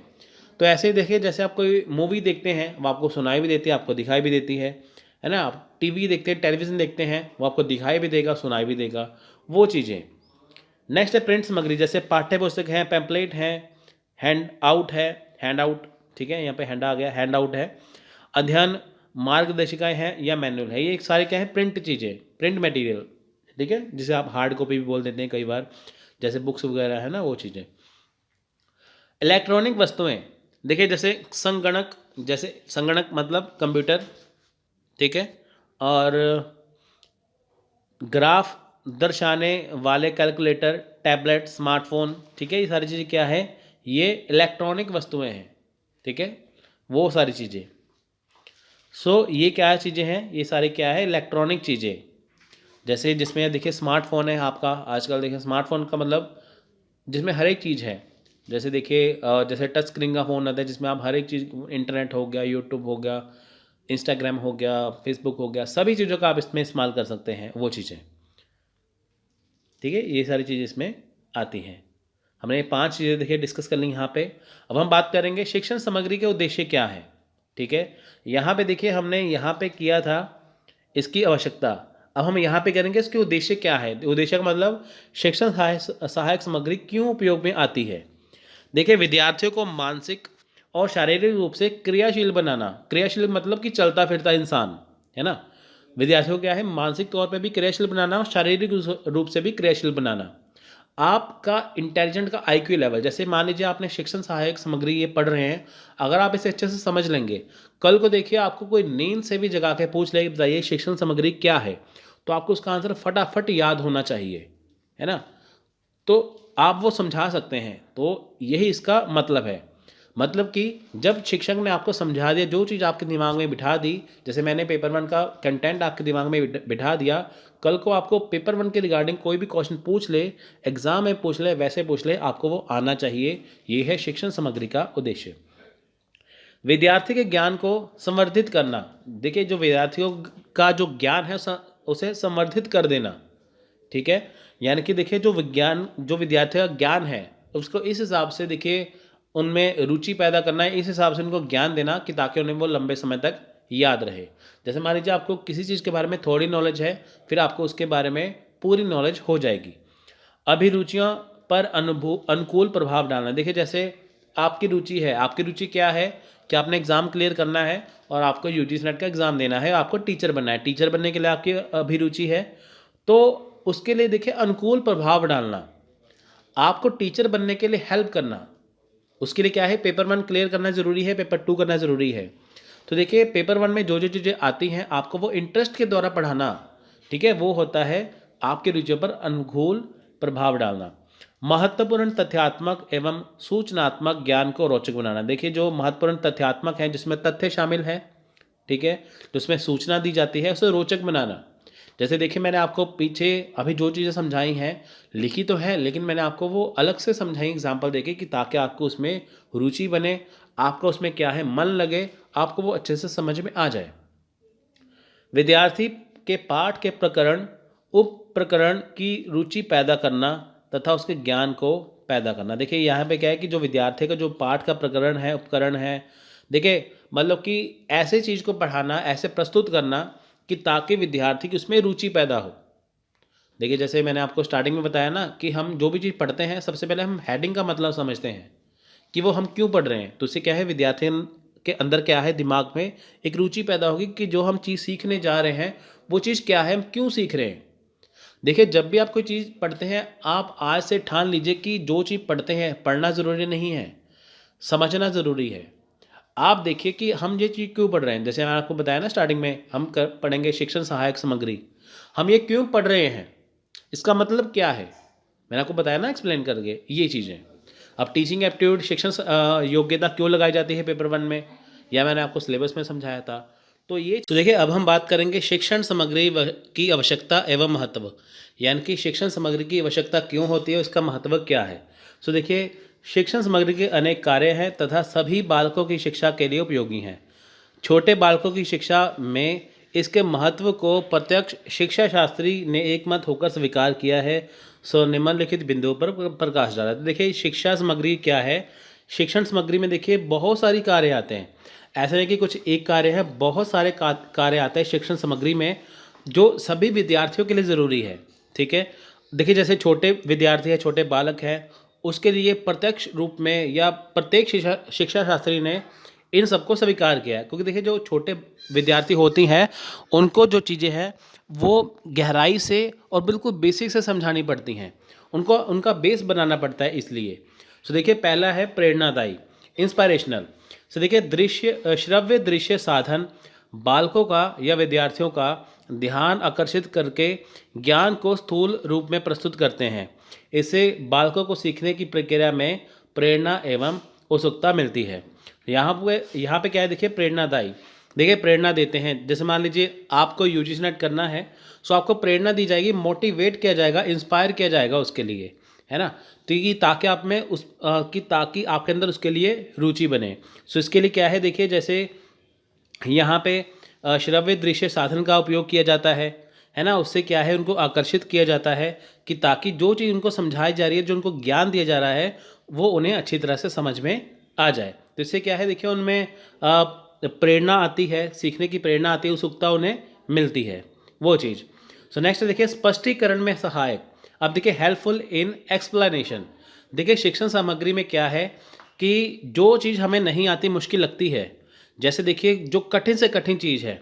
तो ऐसे ही देखिए जैसे आप कोई मूवी देखते हैं, वो आपको सुनाई भी देती है, आपको दिखाई भी देती है ना। आप टीवी देखते हैं, टेलीविज़न देखते हैं, वो आपको दिखाई भी देगा, सुनाई भी देगा, वो चीज़ें। नेक्स्ट है प्रिंट सामग्री, जैसे पाठ्य पुस्तक हैं, पैम्पलेट हैं, हैंड आउट, ठीक है, यहाँ पे हैंड आ गया, हैंड आउट है, अध्ययन मार्गदर्शिकाएं हैं या मैनुअल है। ये सारे क्या है, प्रिंट चीज़ें, प्रिंट मटेरियल, ठीक है, जिसे आप हार्ड कॉपी भी बोल देते हैं कई बार, जैसे बुक्स वगैरह है ना, वो चीज़ें। इलेक्ट्रॉनिक वस्तुएं, देखिए जैसे संगणक मतलब कंप्यूटर, ठीक है, और ग्राफ दर्शाने वाले कैलकुलेटर, टैबलेट, स्मार्टफोन, ठीक है, ये सारी चीज़ें क्या है, ये इलेक्ट्रॉनिक वस्तुएं हैं, ठीक है, वो सारी चीज़ें। सो ये क्या चीज़ें हैं, ये सारी क्या है, इलेक्ट्रॉनिक चीज़ें। जैसे जिसमें देखिए स्मार्टफोन है आपका, आजकल देखिए स्मार्टफोन का मतलब जिसमें हर एक चीज़ है। जैसे देखिए जैसे टच स्क्रीन का फ़ोन आता है, जिसमें आप हर एक चीज़, इंटरनेट हो गया, यूट्यूब हो गया, इंस्टाग्राम हो गया, फेसबुक हो गया, सभी चीज़ों का आप इसमें इस्तेमाल कर सकते हैं, वो चीज़ें, ठीक है, ये सारी चीज़ें इसमें आती हैं। हमने ये 5 चीज़ें देखिए डिस्कस कर ली यहाँ पे। अब हम बात करेंगे शिक्षण सामग्री के उद्देश्य क्या है, ठीक है। यहाँ पे देखिए हमने यहाँ पे किया था इसकी आवश्यकता, अब हम यहाँ पे करेंगे इसके उद्देश्य क्या है। उद्देश्य का मतलब शिक्षण सहायक सामग्री क्यों उपयोग में आती है। देखिए विद्यार्थियों को मानसिक और शारीरिक रूप से क्रियाशील बनाना, क्रियाशील मतलब कि चलता फिरता इंसान, है ना। विद्यार्थियों को क्या है, मानसिक तौर पे भी क्रियाशील बनाना और शारीरिक रूप से भी क्रियाशील बनाना। आपका इंटेलिजेंट का आईक्यू लेवल, जैसे मान लीजिए आपने शिक्षण सहायक सामग्री ये पढ़ रहे हैं, अगर आप इसे अच्छे से समझ लेंगे, कल को देखिए आपको कोई नींद से भी जगा के पूछ ले, बताइए शिक्षण सामग्री क्या है, तो आपको उसका आंसर फटाफट याद होना चाहिए, है ना। तो आप वो समझा सकते हैं, तो यही इसका मतलब है। मतलब कि जब शिक्षक ने आपको समझा दिया, जो चीज़ आपके दिमाग में बिठा दी, जैसे मैंने पेपर 1 का कंटेंट आपके दिमाग में बिठा दिया, कल को आपको पेपर 1 के रिगार्डिंग कोई भी क्वेश्चन पूछ ले, एग्जाम में पूछ ले, वैसे पूछ ले, आपको वो आना चाहिए। ये है शिक्षण सामग्री का उद्देश्य। विद्यार्थी के ज्ञान को संवर्धित करना, देखिए जो विद्यार्थियों का जो ज्ञान है उसे संवर्धित कर देना, ठीक है। यानी कि देखिए जो विद्यार्थी का ज्ञान है उसको इस हिसाब से देखिए उनमें रुचि पैदा करना है, इस हिसाब से उनको ज्ञान देना कि ताकि उन्हें वो लंबे समय तक याद रहे। जैसे मान लीजिए आपको किसी चीज़ के बारे में थोड़ी नॉलेज है, फिर आपको उसके बारे में पूरी नॉलेज हो जाएगी। अभिरुचियों पर अनुकूल प्रभाव डालना। देखिए जैसे आपकी रुचि है, आपकी रुचि क्या है कि आपने एग्ज़ाम क्लियर करना है और आपको यूजीसी नेट का एग्ज़ाम देना है, आपको टीचर बनना है। टीचर बनने के लिए आपकी अभिरुचि है, तो उसके लिए देखिए अनुकूल प्रभाव डालना, आपको टीचर बनने के लिए हेल्प करना। उसके लिए क्या है, पेपर 1 क्लियर करना ज़रूरी है, पेपर 2 करना ज़रूरी है। तो देखिए पेपर 1 में जो जो चीज़ें आती हैं आपको वो इंटरेस्ट के द्वारा पढ़ाना, ठीक है, वो होता है आपकी रुचियों पर अनुकूल प्रभाव डालना। महत्वपूर्ण तथ्यात्मक एवं सूचनात्मक ज्ञान को रोचक बनाना। देखिए जो महत्वपूर्ण तथ्यात्मक है जिसमें तथ्य शामिल है, ठीक है, जिसमें सूचना दी जाती है, उसे रोचक बनाना। जैसे देखिए मैंने आपको पीछे अभी जो चीज़ें समझाई हैं लिखी तो है, लेकिन मैंने आपको वो अलग से समझाई एग्जाम्पल देके कि ताकि आपको उसमें रुचि बने, आपका उसमें क्या है मन लगे, आपको वो अच्छे से समझ में आ जाए। विद्यार्थी के पाठ के प्रकरण उप प्रकरण की रुचि पैदा करना तथा उसके ज्ञान को पैदा करना। देखिए यहाँ पे क्या है कि जो विद्यार्थी का जो पाठ का प्रकरण है, उपकरण है, देखिए मतलब कि ऐसे चीज़ को पढ़ाना, ऐसे प्रस्तुत करना कि ताकि विद्यार्थी की उसमें रुचि पैदा हो। देखिए जैसे मैंने आपको स्टार्टिंग में बताया ना कि हम जो भी चीज़ पढ़ते हैं सबसे पहले हम हेडिंग का मतलब समझते हैं कि वो हम क्यों पढ़ रहे हैं। तो उससे क्या है, विद्यार्थी के अंदर क्या है, दिमाग में एक रुचि पैदा होगी कि जो हम चीज़ सीखने जा रहे हैं वो चीज़ क्या है, हम क्यों सीख रहे हैं। देखिए जब भी आप कोई चीज़ पढ़ते हैं आप आज से ठान लीजिए कि जो चीज़ पढ़ते हैं पढ़ना ज़रूरी नहीं है, समझना ज़रूरी है। आप देखिए कि हम ये चीज़ क्यों पढ़ रहे हैं। जैसे मैंने आपको बताया ना स्टार्टिंग में हम पढ़ेंगे शिक्षण सहायक सामग्री, हम ये क्यों पढ़ रहे हैं, इसका मतलब क्या है, मैंने आपको बताया ना एक्सप्लेन करके ये चीज़ें। अब टीचिंग एप्टीट्यूड शिक्षण योग्यता क्यों लगाई जाती है पेपर 1 में, या मैंने आपको सिलेबस में समझाया था। तो देखिए अब हम बात करेंगे शिक्षण सामग्री की आवश्यकता एवं महत्व, यानी कि शिक्षण सामग्री की आवश्यकता क्यों होती है, इसका महत्व क्या है। तो देखिए शिक्षण सामग्री के अनेक कार्य हैं तथा सभी बालकों की शिक्षा के लिए उपयोगी हैं। छोटे बालकों की शिक्षा में इसके महत्व को प्रत्यक्ष शिक्षा शास्त्री ने एकमत होकर स्वीकार किया है। सो निम्नलिखित बिंदुओं पर प्रकाश डाला। तो देखिए शिक्षा सामग्री क्या है, शिक्षण सामग्री में देखिए बहुत सारी कार्य आते हैं, ऐसा नहीं कि कुछ एक कार्य है, बहुत सारे कार्य आते हैं शिक्षण सामग्री में जो सभी विद्यार्थियों के लिए ज़रूरी है, ठीक है। देखिए जैसे छोटे विद्यार्थी है, छोटे बालक है, उसके लिए प्रत्यक्ष रूप में या प्रत्येक शिक्षा शास्त्री ने इन सबको स्वीकार किया है। क्योंकि देखिए जो छोटे विद्यार्थी होती हैं उनको जो चीज़ें हैं वो गहराई से और बिल्कुल बेसिक से समझानी पड़ती हैं, उनको उनका बेस बनाना पड़ता है इसलिए। तो देखिए पहला है प्रेरणादायी, इंस्पायरेशनल। तो देखिए श्रव्य दृश्य साधन बालकों का या विद्यार्थियों का ध्यान आकर्षित करके ज्ञान को स्थूल रूप में प्रस्तुत करते हैं। इससे बालकों को सीखने की प्रक्रिया में प्रेरणा एवं उत्सुकता मिलती है। यहाँ पे क्या है, देखिए प्रेरणादायी, देखिए प्रेरणा देते हैं। जैसे मान लीजिए आपको यूजीसी नेट करना है, सो आपको प्रेरणा दी जाएगी, मोटिवेट किया जाएगा, इंस्पायर किया जाएगा उसके लिए, है ना। तो ये ताकि आप में ताकि आपके अंदर उसके लिए रुचि बने। सो इसके लिए क्या है, देखिए जैसे यहाँ पे श्रव्य दृश्य साधन का उपयोग किया जाता है ना। उससे क्या है, उनको आकर्षित किया जाता है कि ताकि जो चीज़ उनको समझाई जा रही है, जो उनको ज्ञान दिया जा रहा है, वो उन्हें अच्छी तरह से समझ में आ जाए। तो इससे क्या है, देखिए उनमें प्रेरणा आती है, सीखने की प्रेरणा आती है, उत्सुकता उन्हें मिलती है वो चीज़। सो नेक्स्ट देखिए स्पष्टीकरण में सहायक। अब देखिए हेल्पफुल इन एक्सप्लेनेशन। देखिए शिक्षण सामग्री में क्या है कि जो चीज़ हमें नहीं आती, मुश्किल लगती है, जैसे देखिए जो कठिन से कठिन चीज़ है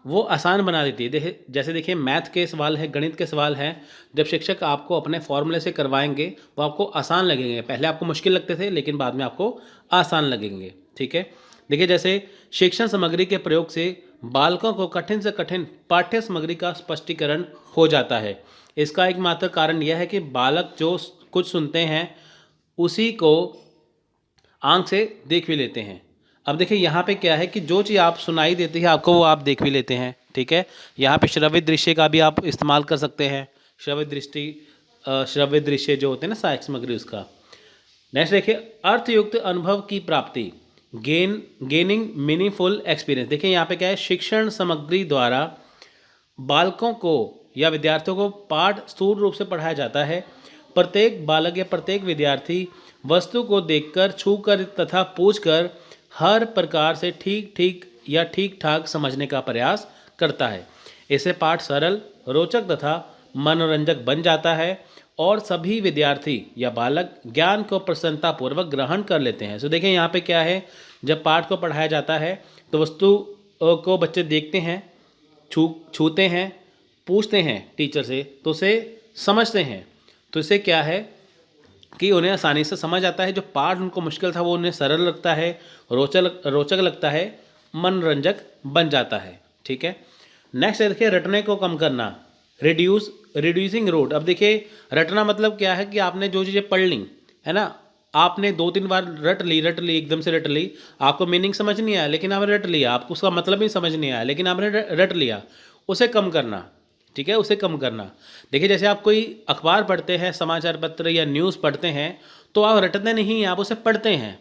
वो आसान बना देती है। देखिए जैसे देखिए मैथ के सवाल है, गणित के सवाल हैं, जब शिक्षक आपको अपने फॉर्मूले से करवाएंगे वो आपको आसान लगेंगे। पहले आपको मुश्किल लगते थे लेकिन बाद में आपको आसान लगेंगे, ठीक है। देखिए जैसे शिक्षण सामग्री के प्रयोग से बालकों को कठिन से कठिन पाठ्य सामग्री का स्पष्टीकरण हो जाता है। इसका एकमात्र कारण यह है कि बालक जो कुछ सुनते हैं उसी को आंख से देख भी लेते हैं। अब देखिए यहाँ पे क्या है कि जो चीज़ आप सुनाई देती है आपको वो आप देख भी लेते हैं, ठीक है। यहाँ पे श्रव्य दृश्य का भी आप इस्तेमाल कर सकते हैं, श्रव्य दृश्य जो होते हैं ना सहायक सामग्री उसका। नेक्स्ट देखिए अर्थयुक्त अनुभव की प्राप्ति, गेनिंग मीनिंगफुल एक्सपीरियंस। देखिए यहाँ पे क्या है, शिक्षण सामग्री द्वारा बालकों को या विद्यार्थियों को पाठ स्थूल रूप से पढ़ाया जाता है। प्रत्येक बालक या प्रत्येक विद्यार्थी वस्तु को देखकर, छूकर तथा पूछकर हर प्रकार से ठीक ठीक या ठीक ठाक समझने का प्रयास करता है। इससे पाठ सरल, रोचक तथा मनोरंजक बन जाता है और सभी विद्यार्थी या बालक ज्ञान को प्रसन्नतापूर्वक ग्रहण कर लेते हैं। तो देखिए यहाँ पे क्या है, जब पाठ को पढ़ाया जाता है तो वस्तु को बच्चे देखते हैं, छूते हैं, पूछते हैं टीचर से, तो उसे समझते हैं। तो इससे क्या है कि उन्हें आसानी से समझ आता है। जो पाठ उनको मुश्किल था वो उन्हें सरल लगता है, रोचक लगता है, मनोरंजक बन जाता है। ठीक है। नेक्स्ट है देखिए रटने को कम करना, रिड्यूसिंग रोड। अब देखिए रटना मतलब क्या है कि आपने जो चीज़ें पढ़ ली है ना, आपने 2-3 बार रट ली एकदम से रट ली, आपको मीनिंग समझ नहीं आया लेकिन आपने रट लिया, आपको उसका मतलब ही समझ नहीं आया लेकिन आपने रट लिया, उसे कम करना। ठीक है, उसे कम करना। देखिए जैसे आप कोई अखबार पढ़ते हैं, समाचार पत्र या न्यूज़ पढ़ते हैं, तो आप रटते नहीं, आप उसे पढ़ते हैं।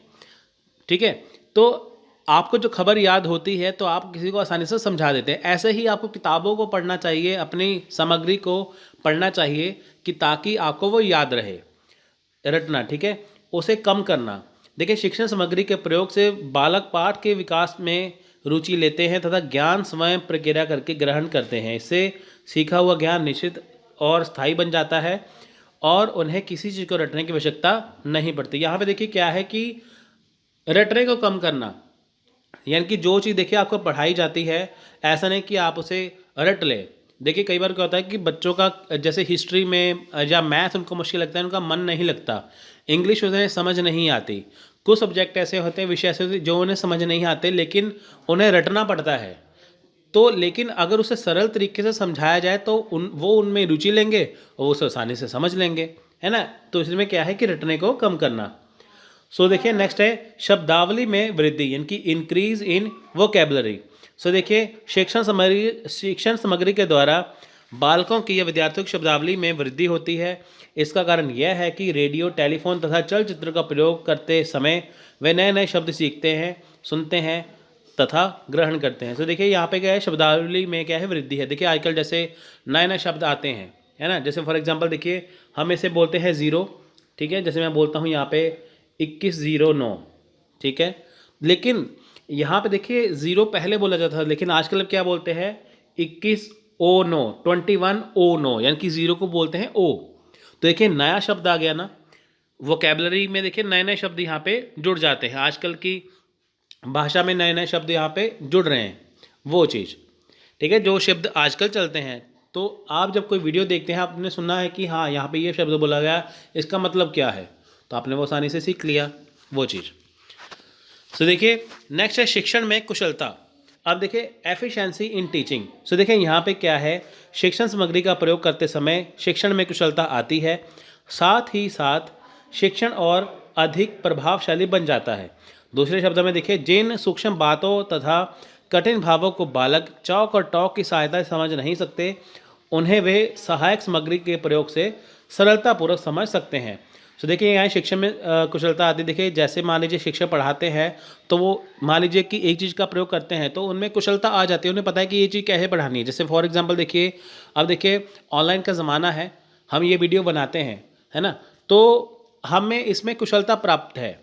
ठीक है, तो आपको जो खबर याद होती है तो आप किसी को आसानी से समझा देते हैं। ऐसे ही आपको किताबों को पढ़ना चाहिए, अपनी सामग्री को पढ़ना चाहिए कि ताकि आपको वो याद रहे। रटना, ठीक है, उसे कम करना। देखिए शिक्षण सामग्री के प्रयोग से बालक पाठ के विकास में रुचि लेते हैं तथा ज्ञान स्वयं प्रक्रिया करके ग्रहण करते हैं। इससे सीखा हुआ ज्ञान निश्चित और स्थायी बन जाता है और उन्हें किसी चीज़ को रटने की आवश्यकता नहीं पड़ती। यहाँ पे देखिए क्या है कि रटने को कम करना, यानी कि जो चीज़ देखिए आपको पढ़ाई जाती है, ऐसा नहीं कि आप उसे रट लें। देखिए कई बार क्या होता है कि बच्चों का जैसे हिस्ट्री में या मैथ उनको मुश्किल लगता है, उनका मन नहीं लगता, इंग्लिश उन्हें समझ नहीं आती, कुछ सब्जेक्ट ऐसे होते हैं, विषय ऐसे होते हैं जो उन्हें समझ नहीं आते लेकिन उन्हें रटना पड़ता है। तो लेकिन अगर उसे सरल तरीके से समझाया जाए तो वो उनमें रुचि लेंगे और उसे आसानी से समझ लेंगे, है ना। तो इसमें क्या है कि रटने को कम करना। सो देखिए नेक्स्ट है शब्दावली में वृद्धि, यानी कि इंक्रीज इन वोकेबलरी। सो देखिए शिक्षण सामग्री के द्वारा बालकों की या विद्यार्थियों की शब्दावली में वृद्धि होती है। इसका कारण यह है कि रेडियो, टेलीफोन तथा चलचित्र का प्रयोग करते समय वे नए नए शब्द सीखते हैं, सुनते हैं तथा ग्रहण करते हैं। तो देखिए यहाँ पे क्या है, शब्दावली में क्या है, वृद्धि है। देखिए आजकल जैसे नए नए शब्द आते हैं, है ना। जैसे फॉर एग्जांपल देखिए हम इसे बोलते हैं ज़ीरो, ठीक है, जैसे मैं बोलता हूँ यहाँ पे 2109, ठीक है, लेकिन यहाँ पे देखिए ज़ीरो पहले बोला जाता था लेकिन आजकल अब क्या बोलते हैं 2109, 2109, यानी कि ज़ीरो को बोलते हैं ओ। तो देखिए नया शब्द आ गया ना, वोकेबलरी में देखिए नए नए शब्द यहाँ पे जुड़ जाते हैं, आजकल की भाषा में नए नए शब्द यहाँ पे जुड़ रहे हैं, वो चीज़, ठीक है, जो शब्द आजकल चलते हैं। तो आप जब कोई वीडियो देखते हैं, आपने सुना है कि हाँ यहाँ पे ये शब्द बोला गया, इसका मतलब क्या है, तो आपने वो आसानी से सीख लिया वो चीज़। सो देखिए नेक्स्ट है शिक्षण में कुशलता। अब देखिए एफिशिएंसी इन टीचिंग। सो देखिए यहाँ पे क्या है, शिक्षण सामग्री का प्रयोग करते समय शिक्षण में कुशलता आती है, साथ ही साथ शिक्षण और अधिक प्रभावशाली बन जाता है। दूसरे शब्दों में देखिए जिन सूक्ष्म बातों तथा कठिन भावों को बालक चौक और टॉक की सहायता से समझ नहीं सकते, उन्हें वे सहायक सामग्री के प्रयोग से सरलतापूर्वक समझ सकते हैं। तो देखिए यहाँ शिक्षण में कुशलता आती है। देखिए जैसे मान लीजिए शिक्षक पढ़ाते हैं तो वो मान लीजिए कि एक चीज़ का प्रयोग करते हैं तो उनमें कुशलता आ जाती है, उन्हें पता है कि ये चीज़ कैसे पढ़ानी है। जैसे फॉर एग्जांपल देखिए अब देखिए ऑनलाइन का ज़माना है, हम ये वीडियो बनाते हैं, है ना, तो हमें इसमें कुशलता प्राप्त है।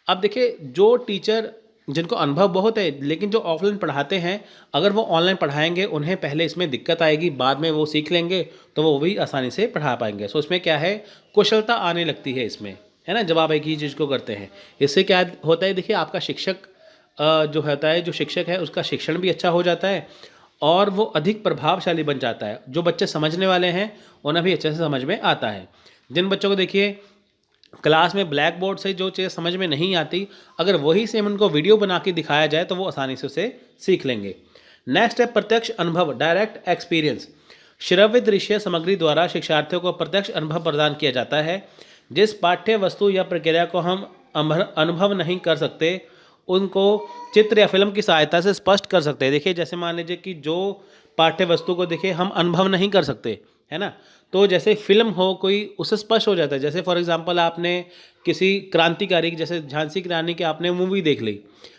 अब देखिए जो टीचर जिनको अनुभव बहुत है लेकिन जो ऑफलाइन पढ़ाते हैं, अगर वो ऑनलाइन पढ़ाएंगे उन्हें पहले इसमें दिक्कत आएगी, बाद में वो सीख लेंगे तो वो भी आसानी से पढ़ा पाएंगे। सो इसमें क्या है, कुशलता आने लगती है इसमें, है ना, जब आप एक ही चीज़ को करते हैं। इससे क्या होता है, देखिए आपका शिक्षक जो होता है, जो शिक्षक है उसका शिक्षण भी अच्छा हो जाता है और वो अधिक प्रभावशाली बन जाता है। जो बच्चे समझने वाले हैं उन्हें भी अच्छे से समझ में आता है। जिन बच्चों को देखिए क्लास में ब्लैक बोर्ड से जो चीज़ समझ में नहीं आती, अगर वही सेम उनको वीडियो बना के दिखाया जाए तो वो आसानी से उसे सीख लेंगे। नेक्स्ट है प्रत्यक्ष अनुभव, डायरेक्ट एक्सपीरियंस। श्रव्य दृश्य सामग्री द्वारा शिक्षार्थियों को प्रत्यक्ष अनुभव प्रदान किया जाता है। जिस पाठ्य वस्तु या प्रक्रिया को हम अनुभव नहीं कर सकते, उनको चित्र या फिल्म की सहायता से स्पष्ट कर सकते हैं। देखिए जैसे मान लीजिए कि जो पाठ्य वस्तु को देखिए हम अनुभव नहीं कर सकते, है ना। तो जैसे फिल्म हो कोई, उससे स्पष्ट हो जाता है। जैसे फॉर एग्जांपल आपने किसी क्रांतिकारी की, जैसे झांसी की रानी की आपने मूवी देख ली,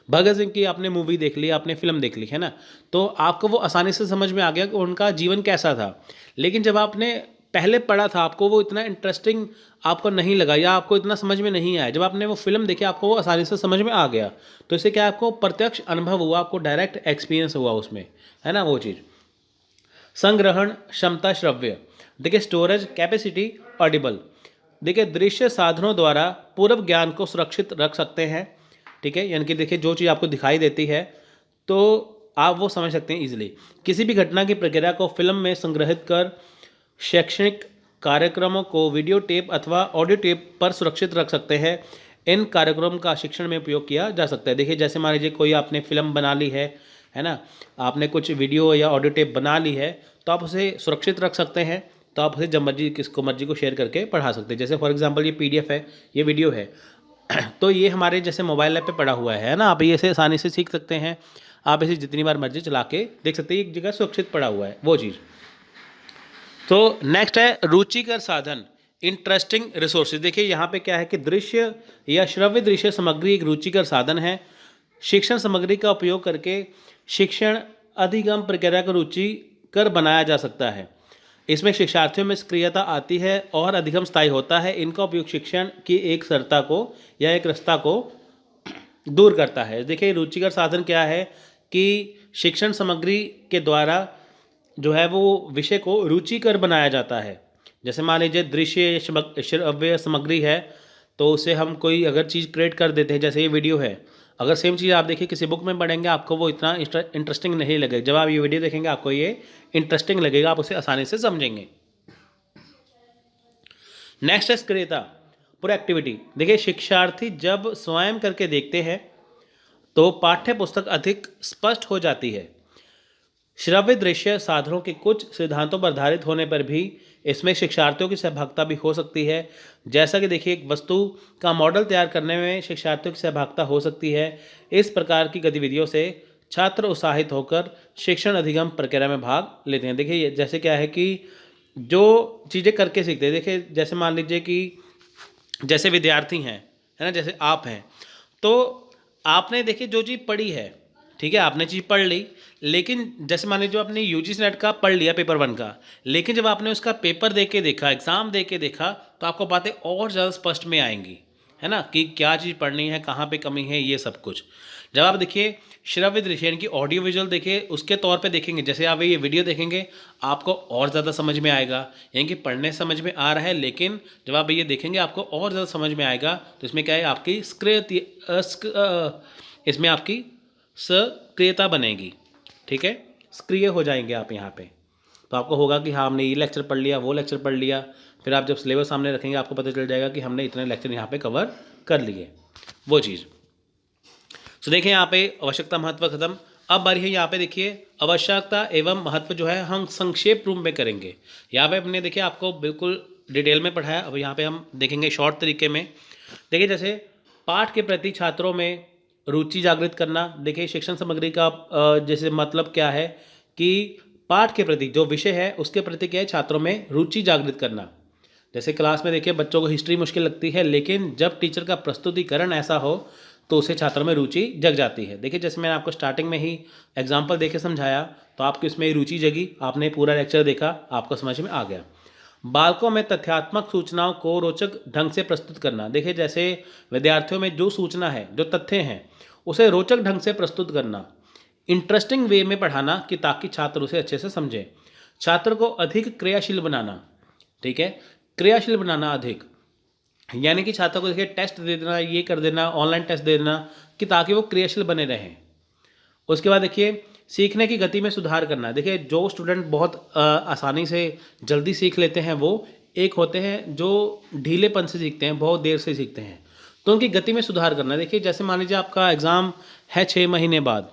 भगत सिंह की आपने मूवी देख ली, आपने फिल्म देख ली, है ना, तो आपको वो आसानी से समझ में आ गया कि उनका जीवन कैसा था। लेकिन जब आपने पहले पढ़ा था, आपको वो इतना इंटरेस्टिंग आपको नहीं लगा, या आपको इतना समझ में नहीं आया। जब आपने वो फिल्म देखी, आपको वो आसानी से समझ में आ गया। तो इससे क्या, आपको प्रत्यक्ष अनुभव हुआ, आपको डायरेक्ट एक्सपीरियंस हुआ उसमें, है ना, वो चीज़। संग्रहण क्षमता श्रव्य, देखिए स्टोरेज कैपेसिटी ऑडिबल। देखिए दृश्य साधनों द्वारा पूर्व ज्ञान को सुरक्षित रख सकते हैं, ठीक है, यानी कि देखिए जो चीज़ आपको दिखाई देती है तो आप वो समझ सकते हैं इजीली। किसी भी घटना की प्रक्रिया को फिल्म में संग्रहित कर शैक्षणिक कार्यक्रमों को वीडियो टेप अथवा ऑडियो टेप पर सुरक्षित रख सकते हैं। इन कार्यक्रम का शिक्षण में उपयोग किया जा सकता है। देखिए जैसे मान लीजिए कोई आपने फिल्म बना ली है ना, आपने कुछ वीडियो या ऑडियो टेप बना ली है, तो आप उसे सुरक्षित रख सकते हैं। तो आप उसे जब मर्जी किसको मर्जी को शेयर करके पढ़ा सकते हैं। जैसे फॉर एग्जांपल ये पीडीएफ है, ये वीडियो है तो ये हमारे जैसे मोबाइल ऐप पे पड़ा हुआ है ना, आप ये से आसानी से सीख सकते हैं। आप इसे जितनी बार मर्जी चला के देख सकते हैं, एक जगह सुरक्षित पड़ा हुआ है वो चीज़। तो नेक्स्ट है रुचिकर साधन, इंटरेस्टिंग रिसोर्सेज। देखिए यहाँ पे क्या है कि दृश्य या श्रव्य दृश्य सामग्री एक रुचिकर साधन है। शिक्षण सामग्री का उपयोग करके शिक्षण अधिगम प्रक्रिया को रुचिकर बनाया जा सकता है। इसमें शिक्षार्थियों में सक्रियता आती है और अधिगम स्थायी होता है। इनका उपयोग शिक्षण की एक सरता को या एक रास्ता को दूर करता है। देखिए रुचिकर साधन क्या है कि शिक्षण सामग्री के द्वारा जो है वो विषय को रुचिकर बनाया जाता है। जैसे मान लीजिए दृश्य श्रव्य सामग्री है, तो उसे हम कोई अगर चीज़ क्रिएट कर देते हैं, जैसे ये वीडियो है, अगर सेम चीज़ आप देखिए किसी बुक में पढ़ेंगे, आपको वो इतना इंटरेस्टिंग नहीं लगेगा। जब आप ये वीडियो देखेंगे आपको ये इंटरेस्टिंग लगेगा, आप उसे आसानी से समझेंगे। नेक्स्ट है सक्रियता, प्रोएक्टिविटी। देखिए शिक्षार्थी जब स्वयं करके देखते हैं तो पाठ्य पुस्तक अधिक स्पष्ट हो जाती है। श्रव्य दृश्य साधनों के कुछ सिद्धांतों पर आधारित होने पर भी इसमें शिक्षार्थियों की सहभागिता भी हो सकती है। जैसा कि देखिए एक वस्तु का मॉडल तैयार करने में शिक्षार्थियों की सहभागिता हो सकती है। इस प्रकार की गतिविधियों से छात्र उत्साहित होकर शिक्षण अधिगम प्रक्रिया में भाग लेते हैं। देखिए जैसे क्या है कि जो चीज़ें करके सीखते हैं, देखिए जैसे मान लीजिए कि जैसे विद्यार्थी हैं, है ना, जैसे आप हैं, तो आपने देखिए जो चीज़ पढ़ी है, ठीक है, आपने चीज़ पढ़ ली, लेकिन जैसे मान लीजिए आपने यूजीसी नेट का पढ़ लिया पेपर 1 का, लेकिन जब आपने उसका पेपर दे के देखा, एग्ज़ाम दे के देखा, तो आपको बातें और ज़्यादा स्पष्ट में आएंगी, है ना, कि क्या चीज़ पढ़नी है, कहाँ पे कमी है, ये सब कुछ। जब आप देखिए श्रव्य दृश्य यानी कि ऑडियो विजुअल देखिए उसके तौर पे देखेंगे, जैसे आप ये वीडियो देखेंगे आपको और ज़्यादा समझ में आएगा। यानी कि पढ़ने समझ में आ रहा है, लेकिन जब आप ये देखेंगे आपको और ज़्यादा समझ में आएगा। तो इसमें क्या है, आपकी इसमें आपकी सक्रियता बनेगी, ठीक है, सक्रिय हो जाएंगे आप यहाँ पे। तो आपको होगा कि हाँ हमने ये लेक्चर पढ़ लिया, वो लेक्चर पढ़ लिया, फिर आप जब सिलेबस सामने रखेंगे आपको पता चल जाएगा कि हमने इतने लेक्चर यहाँ पे कवर कर लिए, वो चीज़। तो देखिए यहाँ पे आवश्यकता महत्व खत्म। अब बारी है यहाँ पे देखिए आवश्यकता एवं महत्व जो है हम संक्षेप रूप में करेंगे। यहाँ पे हमने देखिए आपको बिल्कुल डिटेल में पढ़ाया, अब यहाँ पे हम देखेंगे शॉर्ट तरीके में। देखिए जैसे पाठ के प्रति छात्रों में रुचि जागृत करना। देखिए शिक्षण सामग्री का जैसे मतलब क्या है कि पाठ के प्रति जो विषय है उसके प्रति क्या है, छात्रों में रुचि जागृत करना। जैसे क्लास में देखिए बच्चों को हिस्ट्री मुश्किल लगती है, लेकिन जब टीचर का प्रस्तुतिकरण ऐसा हो तो उसे छात्रों में रुचि जग जाती है। देखिए जैसे मैंने आपको स्टार्टिंग में ही एग्जाम्पल देके समझाया, तो आपकी इसमें रुचि जगी, आपने पूरा लेक्चर देखा, आपको समझ में आ गया। बालकों में तथ्यात्मक सूचनाओं को रोचक ढंग से प्रस्तुत करना। देखिए जैसे विद्यार्थियों में जो सूचना है, जो तथ्य हैं, उसे रोचक ढंग से प्रस्तुत करना, इंटरेस्टिंग वे में पढ़ाना कि ताकि छात्र उसे अच्छे से समझे। छात्र को अधिक क्रियाशील बनाना, ठीक है, क्रियाशील बनाना अधिक, यानी कि छात्र को देखिए टेस्ट दे देना, ये कर देना, ऑनलाइन टेस्ट दे देना कि ताकि वो क्रियाशील बने रहें। उसके बाद देखिए सीखने की गति में सुधार करना। देखिए जो स्टूडेंट बहुत आसानी से जल्दी सीख लेते हैं, वो एक होते हैं जो ढीलेपन से सीखते हैं, बहुत देर से सीखते हैं, तो उनकी गति में सुधार करना। देखिए जैसे मान लीजिए आपका एग्ज़ाम है 6 महीने बाद,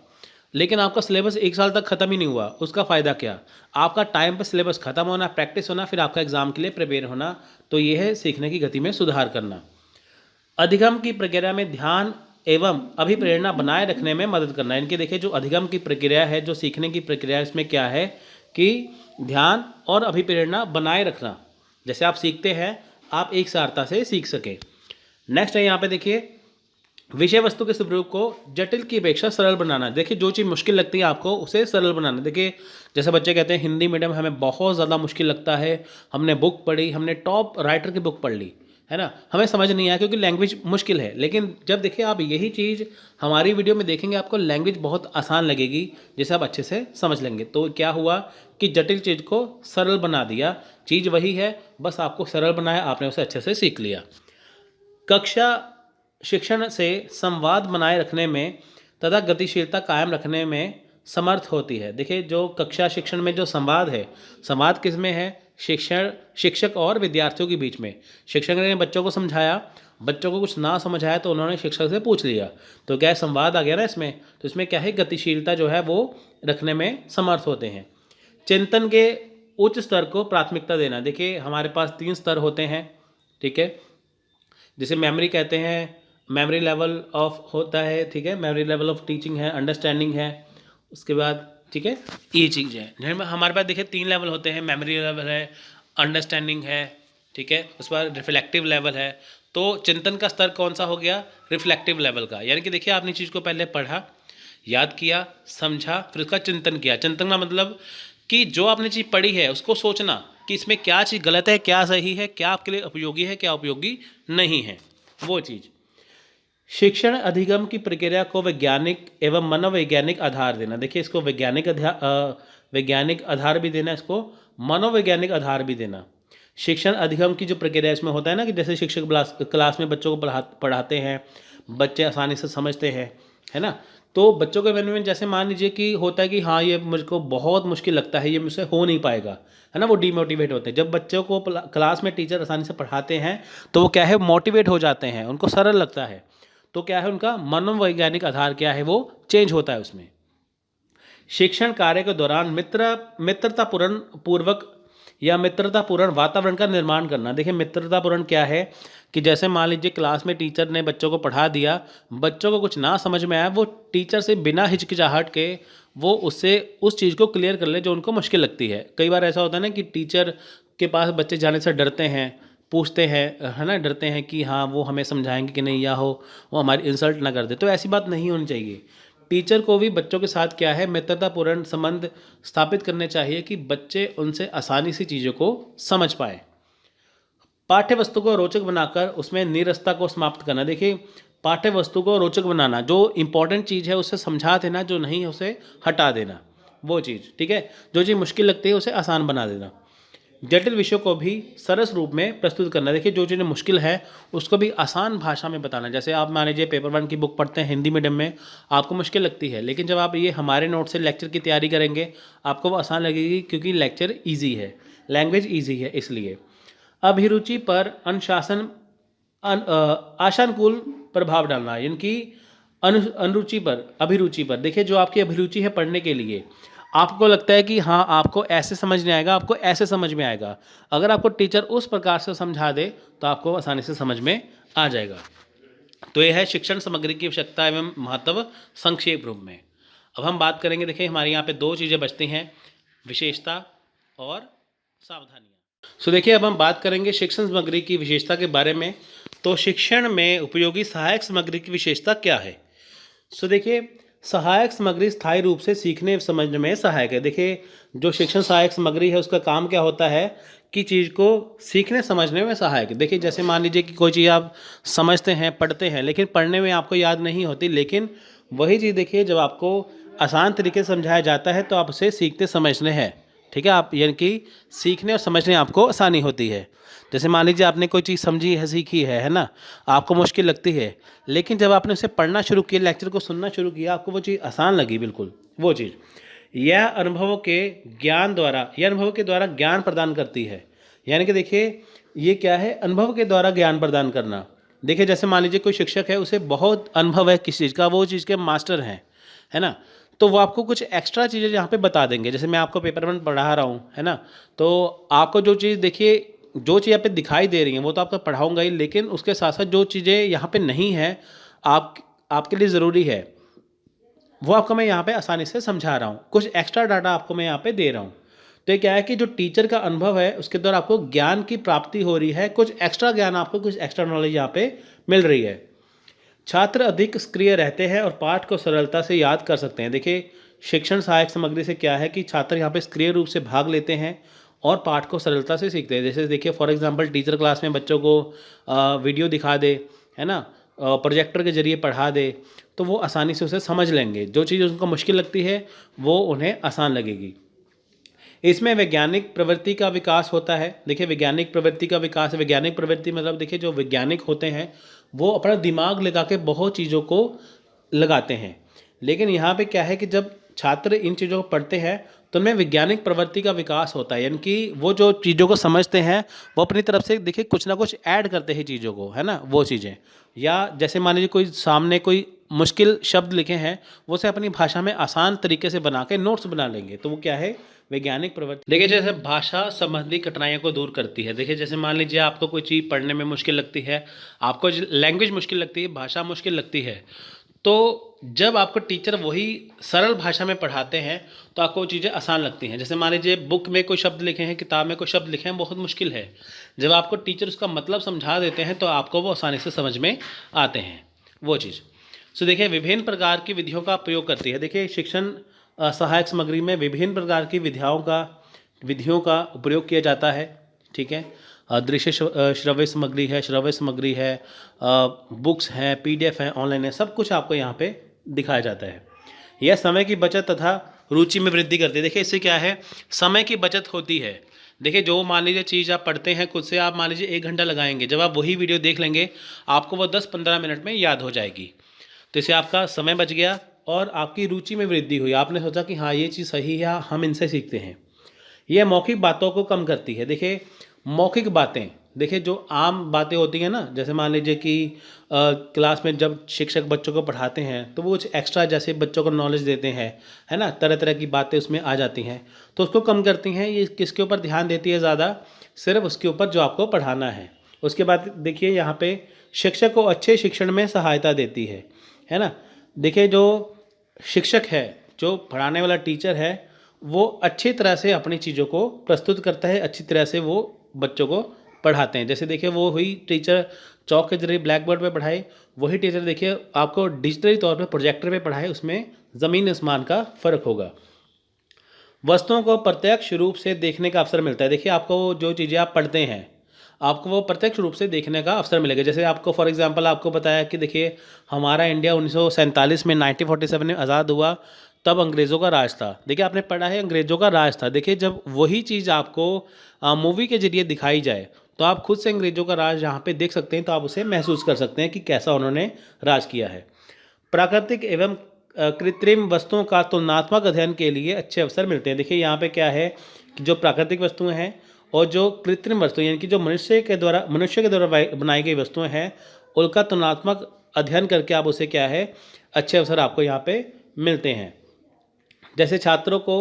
लेकिन आपका सिलेबस 1 साल तक ख़त्म ही नहीं हुआ, उसका फ़ायदा क्या? आपका टाइम पर सिलेबस ख़त्म होना, प्रैक्टिस होना, फिर आपका एग्ज़ाम के लिए प्रिपेयर होना। तो ये है सीखने की गति में सुधार करना। अधिगम की प्रक्रिया में ध्यान एवं अभिप्रेरणा बनाए रखने में मदद करना। इनके देखिए जो अधिगम की प्रक्रिया है, जो सीखने की प्रक्रिया है, इसमें क्या है कि ध्यान और अभिप्रेरणा बनाए रखना, जैसे आप सीखते हैं आप एक सारता से सीख सकें। नेक्स्ट है यहाँ पे देखिए, विषय वस्तु के स्वरूप को जटिल की अपेक्षा सरल बनाना। देखिए जो चीज़ मुश्किल लगती है आपको उसे सरल बनाना। देखिए जैसे बच्चे कहते हैं हिंदी मीडियम हमें बहुत ज़्यादा मुश्किल लगता है, हमने बुक पढ़ी, हमने टॉप राइटर की बुक पढ़ ली, है ना, हमें समझ नहीं आया क्योंकि लैंग्वेज मुश्किल है। लेकिन जब देखिए आप यही चीज़ हमारी वीडियो में देखेंगे आपको लैंग्वेज बहुत आसान लगेगी, जिसे आप अच्छे से समझ लेंगे। तो क्या हुआ कि जटिल चीज़ को सरल बना दिया, चीज़ वही है, बस आपको सरल बनाया, आपने उसे अच्छे से सीख लिया। कक्षा शिक्षण से संवाद बनाए रखने में तथा गतिशीलता कायम रखने में समर्थ होती है। देखिए जो कक्षा शिक्षण में जो संवाद है, संवाद किस में है, शिक्षक और विद्यार्थियों के बीच में। शिक्षक ने बच्चों को समझाया, बच्चों को कुछ ना समझ आया तो उन्होंने शिक्षक से पूछ लिया, तो क्या है संवाद आ गया ना इसमें। तो इसमें क्या है, गतिशीलता जो है वो रखने में समर्थ होते हैं। चिंतन के उच्च स्तर को प्राथमिकता देना। देखिए हमारे पास 3 स्तर होते हैं, ठीक है, जिसे मेमोरी कहते हैं, मेमोरी लेवल ऑफ होता है, ठीक है, मेमोरी लेवल ऑफ टीचिंग है, अंडरस्टैंडिंग है, उसके बाद ठीक है ये चीज़ है। हमारे पास देखिए 3 लेवल होते हैं, मेमोरी लेवल है, अंडरस्टैंडिंग है, ठीक है, उसके बाद रिफ्लेक्टिव लेवल है। तो चिंतन का स्तर कौन सा हो गया, रिफ्लेक्टिव लेवल का। यानी कि देखिए आपने चीज़ को पहले पढ़ा, याद किया, समझा, फिर उसका चिंतन किया। चिंतन का मतलब कि जो आपने चीज़ पढ़ी है उसको सोचना कि इसमें क्या चीज़ गलत है, क्या सही है, क्या आपके लिए उपयोगी है, क्या उपयोगी नहीं है, वो चीज़। शिक्षण अधिगम की प्रक्रिया को वैज्ञानिक एवं मनोवैज्ञानिक आधार देना। देखिए इसको वैज्ञानिक आधार भी देना, इसको मनोवैज्ञानिक आधार भी देना। शिक्षण अधिगम की जो प्रक्रिया इसमें होता है ना कि जैसे शिक्षक क्लास में बच्चों को पढ़ाते हैं, बच्चे आसानी से समझते हैं, है ना। तो बच्चों के मन में जैसे मान लीजिए कि होता है कि हाँ ये मुझको बहुत मुश्किल लगता है, ये मुझसे हो नहीं पाएगा, है ना, वो डीमोटिवेट होते हैं। जब बच्चों को क्लास में टीचर आसानी से पढ़ाते हैं तो वो क्या है, मोटिवेट हो जाते हैं, उनको सरल लगता है। तो क्या है, उनका मनोवैज्ञानिक आधार क्या है, वो चेंज होता है उसमें। शिक्षण कार्य के दौरान मित्रतापूर्ण वातावरण का निर्माण करना। देखिए मित्रतापूर्ण क्या है कि जैसे मान लीजिए क्लास में टीचर ने बच्चों को पढ़ा दिया, बच्चों को कुछ ना समझ में आया, वो टीचर से बिना हिचकिचाहट के वो उससे उस चीज़ को क्लियर कर ले जो उनको मुश्किल लगती है। कई बार ऐसा होता है ना कि टीचर के पास बच्चे जाने से डरते हैं, पूछते हैं, है ना, डरते हैं कि हाँ वो हमें समझाएंगे कि नहीं, या हो वो हमारी इंसल्ट ना कर दे। तो ऐसी बात नहीं होनी चाहिए। टीचर को भी बच्चों के साथ क्या है, मित्रतापूर्ण संबंध स्थापित करने चाहिए कि बच्चे उनसे आसानी से चीज़ों को समझ पाए। पाठ्य वस्तु को रोचक बनाकर उसमें नीरसता को समाप्त करना। देखिए पाठ्य वस्तु को रोचक बनाना, जो इंपॉर्टेंट चीज़ है उसे समझा देना, जो नहीं है उसे हटा देना, वो चीज़, ठीक है। जो चीज़ मुश्किल लगती है उसे आसान बना देना। जटिल विषयों को भी सरस रूप में प्रस्तुत करना। देखिए जो चीज़ें मुश्किल है उसको भी आसान भाषा में बताना। जैसे आप मान लीजिए पेपर 1 की बुक पढ़ते हैं हिंदी मीडियम में, आपको मुश्किल लगती है, लेकिन जब आप ये हमारे नोट से लेक्चर की तैयारी करेंगे आपको वो आसान लगेगी, क्योंकि लेक्चर ईजी है, लैंग्वेज ईजी है इसलिए। अभिरुचि पर आशानुकूल प्रभाव डालना, यानी कि अनुरुचि पर, अभिरुचि पर। देखिए जो आपकी अभिरुचि है पढ़ने के लिए, आपको लगता है कि हाँ आपको ऐसे समझ नहीं आएगा, आपको ऐसे समझ में आएगा, अगर आपको टीचर उस प्रकार से समझा दे तो आपको आसानी से समझ में आ जाएगा। तो यह है शिक्षण सामग्री की आवश्यकता एवं महत्व संक्षेप रूप में। अब हम बात करेंगे, देखिए हमारे यहाँ पे 2 चीज़ें बचती हैं, विशेषता और सावधानियाँ। सो देखिए अब हम बात करेंगे शिक्षण सामग्री की विशेषता के बारे में। तो शिक्षण में उपयोगी सहायक सामग्री की विशेषता क्या है। सो देखिए सहायक सामग्री स्थायी रूप से सीखने समझने में सहायक है। देखिए जो शिक्षण सहायक सामग्री है उसका काम क्या होता है कि चीज़ को सीखने समझने में सहायक है। देखिए जैसे मान लीजिए कि कोई चीज़ आप समझते हैं, पढ़ते हैं, लेकिन पढ़ने में आपको याद नहीं होती, लेकिन वही चीज़ देखिए जब आपको आसान तरीके से समझाया जाता है तो आप उसे सीखते समझने हैं, ठीक है, आप यानी कि सीखने और समझने आपको आसानी होती है। जैसे मान लीजिए आपने कोई चीज़ समझी है, सीखी है ना, आपको मुश्किल लगती है, लेकिन जब आपने उसे पढ़ना शुरू किया, लेक्चर को सुनना शुरू किया, आपको वो चीज़ आसान लगी, बिल्कुल वो चीज़। यह अनुभवों के द्वारा ज्ञान प्रदान करती है। यानी कि देखिए ये क्या है, अनुभव के द्वारा ज्ञान प्रदान करना। देखिए जैसे मान लीजिए कोई शिक्षक है, उसे बहुत अनुभव है किसी चीज़ का, वो चीज़ के मास्टर हैं, है ना, तो वो आपको कुछ एक्स्ट्रा चीज़ें यहाँ पे बता देंगे। जैसे मैं आपको पेपर 1 पढ़ा रहा हूँ, है ना, तो आपको जो चीज़ देखिए, जो चीज़ यहाँ पे दिखाई दे रही है वो तो आपको पढ़ाऊँगा ही, लेकिन उसके साथ साथ जो चीज़ें यहाँ पे नहीं है, आपके लिए ज़रूरी है, वो आपको मैं यहाँ पे आसानी से समझा रहा हूँ, कुछ एक्स्ट्रा डाटा आपको मैं यहाँ पे दे रहा हूँ। तो ये क्या है कि जो टीचर का अनुभव है उसके द्वारा आपको ज्ञान की प्राप्ति हो रही है, कुछ एक्स्ट्रा ज्ञान आपको, कुछ एक्स्ट्रा नॉलेज यहाँ पे मिल रही है। छात्र अधिक सक्रिय रहते हैं और पाठ को सरलता से याद कर सकते हैं। देखिए शिक्षण सहायक सामग्री से क्या है कि छात्र यहाँ पे सक्रिय रूप से भाग लेते हैं और पाठ को सरलता से सीखते हैं। जैसे देखिए फॉर एग्जांपल टीचर क्लास में बच्चों को वीडियो दिखा दे, है ना, प्रोजेक्टर के जरिए पढ़ा दे, तो वो आसानी से उसे समझ लेंगे। जो चीज़ उनको मुश्किल लगती है वो उन्हें आसान लगेगी। इसमें वैज्ञानिक प्रवृत्ति का विकास होता है। देखिए वैज्ञानिक प्रवृत्ति का विकास, वैज्ञानिक प्रवृत्ति मतलब देखिए जो वैज्ञानिक होते हैं वो अपना दिमाग लगा के बहुत चीज़ों को लगाते हैं। लेकिन यहाँ पे क्या है कि जब छात्र इन चीज़ों को पढ़ते हैं तो उनमें वैज्ञानिक प्रवृत्ति का विकास होता है, यानी कि वो जो चीज़ों को समझते हैं वो अपनी तरफ से देखिए कुछ ना कुछ ऐड करते हैं चीज़ों को, है ना, वो चीज़ें। या जैसे मान लीजिए कोई सामने कोई मुश्किल शब्द लिखे हैं वो से अपनी भाषा में आसान तरीके से बना के नोट्स बना लेंगे, तो वो क्या है, वैज्ञानिक प्रवृत्ति। देखिए जैसे भाषा संबंधी कठिनाइयों को दूर करती है। देखिए जैसे मान लीजिए आपको कोई चीज़ पढ़ने में मुश्किल लगती है, आपको लैंग्वेज मुश्किल लगती है, भाषा मुश्किल लगती है, तो जब आपको टीचर वही सरल भाषा में पढ़ाते हैं तो आपको वो चीज़ें आसान लगती हैं। जैसे मान लीजिए बुक में कोई शब्द लिखे हैं, किताब में कोई शब्द लिखे हैं, बहुत मुश्किल है, जब आपको टीचर उसका मतलब समझा देते हैं तो आपको वो आसानी से समझ में आते हैं वो चीज़। सो देखिए विभिन्न प्रकार की विधियों का प्रयोग करती है। देखिए शिक्षण सहायक सामग्री में विभिन्न प्रकार की विधियों का उपयोग किया जाता है, ठीक है। दृश्य श्रव्य सामग्री है, श्रव्य सामग्री है, बुक्स हैं, पीडीएफ है, ऑनलाइन है, सब कुछ आपको यहाँ पे दिखाया जाता है। यह समय की बचत तथा रुचि में वृद्धि करती है। देखिए इससे क्या है, समय की बचत होती है। देखिए जो मान लीजिए चीज़ आप पढ़ते हैं खुद से, आप मान लीजिए 1 घंटा लगाएंगे, जब आप वही वीडियो देख लेंगे आपको वो 10-15 मिनट में याद हो जाएगी। तो इससे आपका समय बच गया और आपकी रुचि में वृद्धि हुई। आपने सोचा कि हाँ ये चीज़ सही है, हम इनसे सीखते हैं। यह मौखिक बातों को कम करती है। देखिए मौखिक बातें, देखिए जो आम बातें होती हैं ना, जैसे मान लीजिए कि क्लास में जब शिक्षक बच्चों को पढ़ाते हैं तो वो कुछ एक्स्ट्रा जैसे बच्चों को नॉलेज देते हैं, है ना, तरह तरह की बातें उसमें आ जाती हैं, तो उसको कम करती हैं। ये किसके ऊपर ध्यान देती है ज़्यादा, सिर्फ उसके ऊपर जो आपको पढ़ाना है। उसके बाद देखिए यहाँ पे शिक्षक को अच्छे शिक्षण में सहायता देती है ना। देखिए जो शिक्षक है, जो पढ़ाने वाला टीचर है, वो अच्छी तरह से अपनी चीज़ों को प्रस्तुत करता है, अच्छी तरह से वो बच्चों को पढ़ाते हैं। जैसे देखिए वो हुई टीचर चौक के जरिए ब्लैक बोर्ड पर पढ़ाए, वही टीचर देखिए आपको डिजिटली तौर पे प्रोजेक्टर पे पढ़ाए, उसमें ज़मीन आसमान का फ़र्क होगा। वस्तुओं को प्रत्यक्ष रूप से देखने का अवसर मिलता है। देखिए आपको जो चीज़ें आप पढ़ते हैं आपको वो प्रत्यक्ष रूप से देखने का अवसर मिलेगा। जैसे आपको फॉर एग्जांपल आपको बताया कि देखिए हमारा इंडिया 1947 में 1947 में आज़ाद हुआ, तब अंग्रेज़ों का राज था। देखिए आपने पढ़ा है अंग्रेज़ों का राज था। देखिए जब वही चीज़ आपको मूवी के जरिए दिखाई जाए तो आप खुद से अंग्रेज़ों का राज यहाँ पे देख सकते हैं, तो आप उसे महसूस कर सकते हैं कि कैसा उन्होंने राज किया है। प्राकृतिक एवं कृत्रिम वस्तुओं का तुलनात्मक अध्ययन के लिए अच्छे अवसर मिलते हैं। देखिए यहाँ पे क्या है कि जो प्राकृतिक वस्तुएं हैं और जो कृत्रिम वस्तुएं, यानी कि जो मनुष्य के द्वारा बनाई गई वस्तुएं हैं, उनका तुलनात्मक अध्ययन करके आप उसे क्या है, अच्छे अवसर आपको यहाँ पे मिलते हैं। जैसे छात्रों को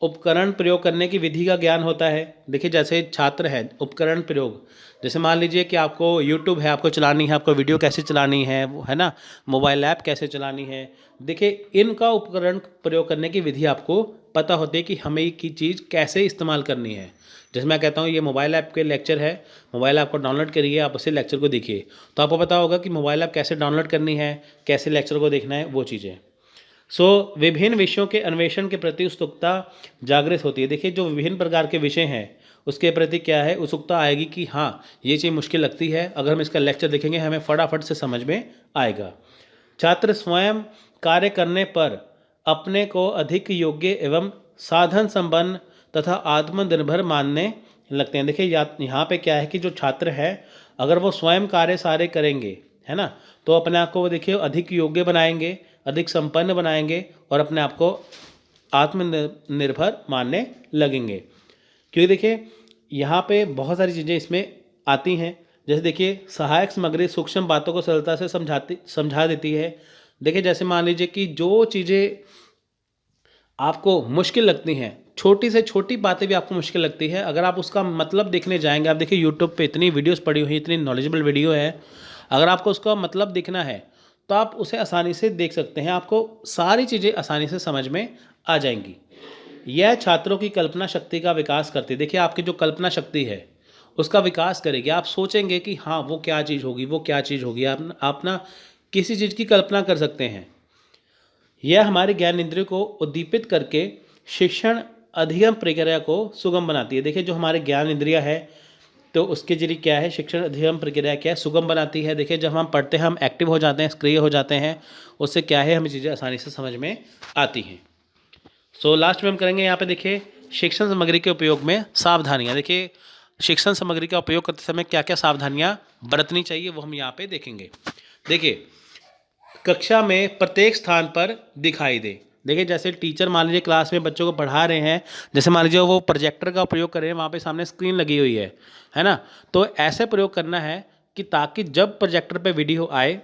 उपकरण प्रयोग करने की विधि का ज्ञान होता है। देखिए जैसे छात्र हैं, उपकरण प्रयोग, जैसे मान लीजिए कि आपको यूट्यूब है, आपको चलानी है, आपको वीडियो कैसे चलानी है ना, मोबाइल ऐप कैसे चलानी है। देखिए इनका उपकरण प्रयोग करने की विधि आपको पता होती है कि हमें की चीज़ कैसे इस्तेमाल करनी है। जैसे मैं कहता हूँ ये मोबाइल ऐप के लेक्चर है, मोबाइल ऐप को डाउनलोड करिए, आप उसे लेक्चर को देखिए, तो आपको पता होगा कि मोबाइल ऐप कैसे डाउनलोड करनी है, कैसे लेक्चर को देखना है, वो चीज़ें। विभिन्न विषयों के अन्वेषण के प्रति उत्सुकता जागृत होती है। देखिए जो विभिन्न प्रकार के विषय हैं उसके प्रति क्या है, उत्सुकता आएगी कि हाँ ये चीज़ मुश्किल लगती है, अगर हम इसका लेक्चर देखेंगे हमें फटाफट से समझ में आएगा। छात्र स्वयं कार्य करने पर अपने को अधिक योग्य एवं साधन संपन्न तथा आत्मनिर्भर मानने लगते हैं। देखिए यहाँ पे क्या है कि जो छात्र है अगर वो स्वयं कार्य सारे करेंगे, है ना, तो अपने आप को वो देखिए अधिक योग्य बनाएंगे, अधिक संपन्न बनाएंगे और अपने आप को आत्मनिर्भर मानने लगेंगे। क्योंकि देखिए यहाँ पे बहुत सारी चीज़ें इसमें आती हैं। जैसे देखिए सहायक सामग्री सूक्ष्म बातों को सरलता से समझा देती है। देखिए जैसे मान लीजिए कि जो चीज़ें आपको मुश्किल लगती हैं, छोटी से छोटी बातें भी आपको मुश्किल लगती है, अगर आप उसका मतलब देखने जाएंगे, आप देखिए यूट्यूब पे इतनी वीडियोस पड़ी हुई, इतनी नॉलेजेबल वीडियो है, अगर आपको उसका मतलब देखना है तो आप उसे आसानी से देख सकते हैं, आपको सारी चीज़ें आसानी से समझ में आ जाएंगी। यह छात्रों की कल्पना शक्ति का विकास करती है। देखिए आपकी जो कल्पना शक्ति है उसका विकास करेगी। आप सोचेंगे कि हाँ वो क्या चीज़ होगी, वो क्या चीज़ होगी, आप ना किसी चीज़ की कल्पना कर सकते हैं। यह हमारे ज्ञान इंद्रियों को उद्दीपित करके शिक्षण अधिगम प्रक्रिया को सुगम बनाती है। देखिए जो हमारे ज्ञान इंद्रिया है तो उसके जरिए क्या है, शिक्षण अधिगम प्रक्रिया क्या है, सुगम बनाती है। देखिए जब हम पढ़ते हैं हम एक्टिव हो जाते हैं, सक्रिय हो जाते हैं, उससे क्या है हमें चीज़ें आसानी से समझ में आती हैं। सो लास्ट में हम करेंगे यहाँ पे देखिए शिक्षण सामग्री के उपयोग में सावधानियाँ। देखिए शिक्षण सामग्री का उपयोग करते समय क्या क्या सावधानियाँ बरतनी चाहिए वो हम यहाँ पे देखेंगे। देखिए कक्षा में प्रत्येक स्थान पर दिखाई दे। देखिए जैसे टीचर मान लीजिए क्लास में बच्चों को पढ़ा रहे हैं, जैसे मान लीजिए वो प्रोजेक्टर का प्रयोग कर रहे हैं, वहाँ पे सामने स्क्रीन लगी हुई है ना। तो ऐसे प्रयोग करना है कि ताकि जब प्रोजेक्टर पे वीडियो आए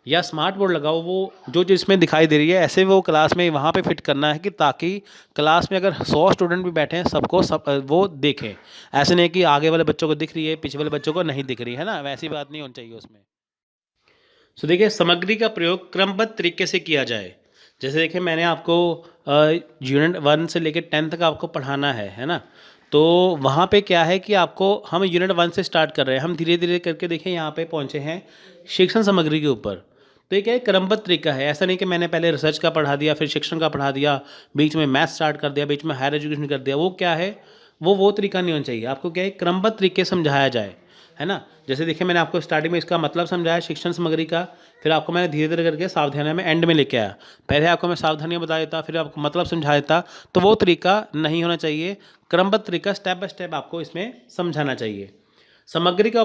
या स्मार्ट बोर्ड लगाओ, वो जो चीज़ में दिखाई दे रही है ऐसे वो क्लास में वहाँ पे फिट करना है कि ताकि क्लास में अगर 100 स्टूडेंट भी बैठे हैं सबको वो देखें। ऐसे नहीं कि आगे वाले बच्चों को दिख रही है पीछे वाले बच्चों को नहीं दिख रही है ना, वैसी बात नहीं होनी चाहिए उसमें। सो देखिए सामग्री का प्रयोग क्रमबद्ध तरीके से किया जाए। जैसे देखिए मैंने आपको यूनिट 1 से लेकर 10 तक आपको पढ़ाना है ना। तो वहाँ पे क्या है कि आपको हम यूनिट 1 से स्टार्ट कर रहे हैं, हम धीरे धीरे करके देखिए यहाँ पे पहुँचे हैं शिक्षण सामग्री के ऊपर। तो ये क्या है क्रमबद्ध तरीका है, ऐसा नहीं कि मैंने पहले रिसर्च का पढ़ा दिया फिर शिक्षण का पढ़ा दिया, बीच में मैथ स्टार्ट कर दिया, बीच में हायर एजुकेशन कर दिया। वो क्या है वो तरीका नहीं होना चाहिए। आपको क्या है क्रमबद्ध तरीके से समझाया जाए, है ना। जैसे देखिए मैंने आपको स्टार्टिंग में इसका मतलब समझाया शिक्षण सामग्री का, फिर आपको मैंने धीरे धीरे करके सावधानियां में एंड में लेके आया। पहले आपको मैं सावधानियां बता देता फिर आपको मतलब समझा देता, तो वो तरीका नहीं होना चाहिए। क्रमबद्ध तरीका स्टेप बाय स्टेप आपको इसमें समझाना चाहिए। सामग्री का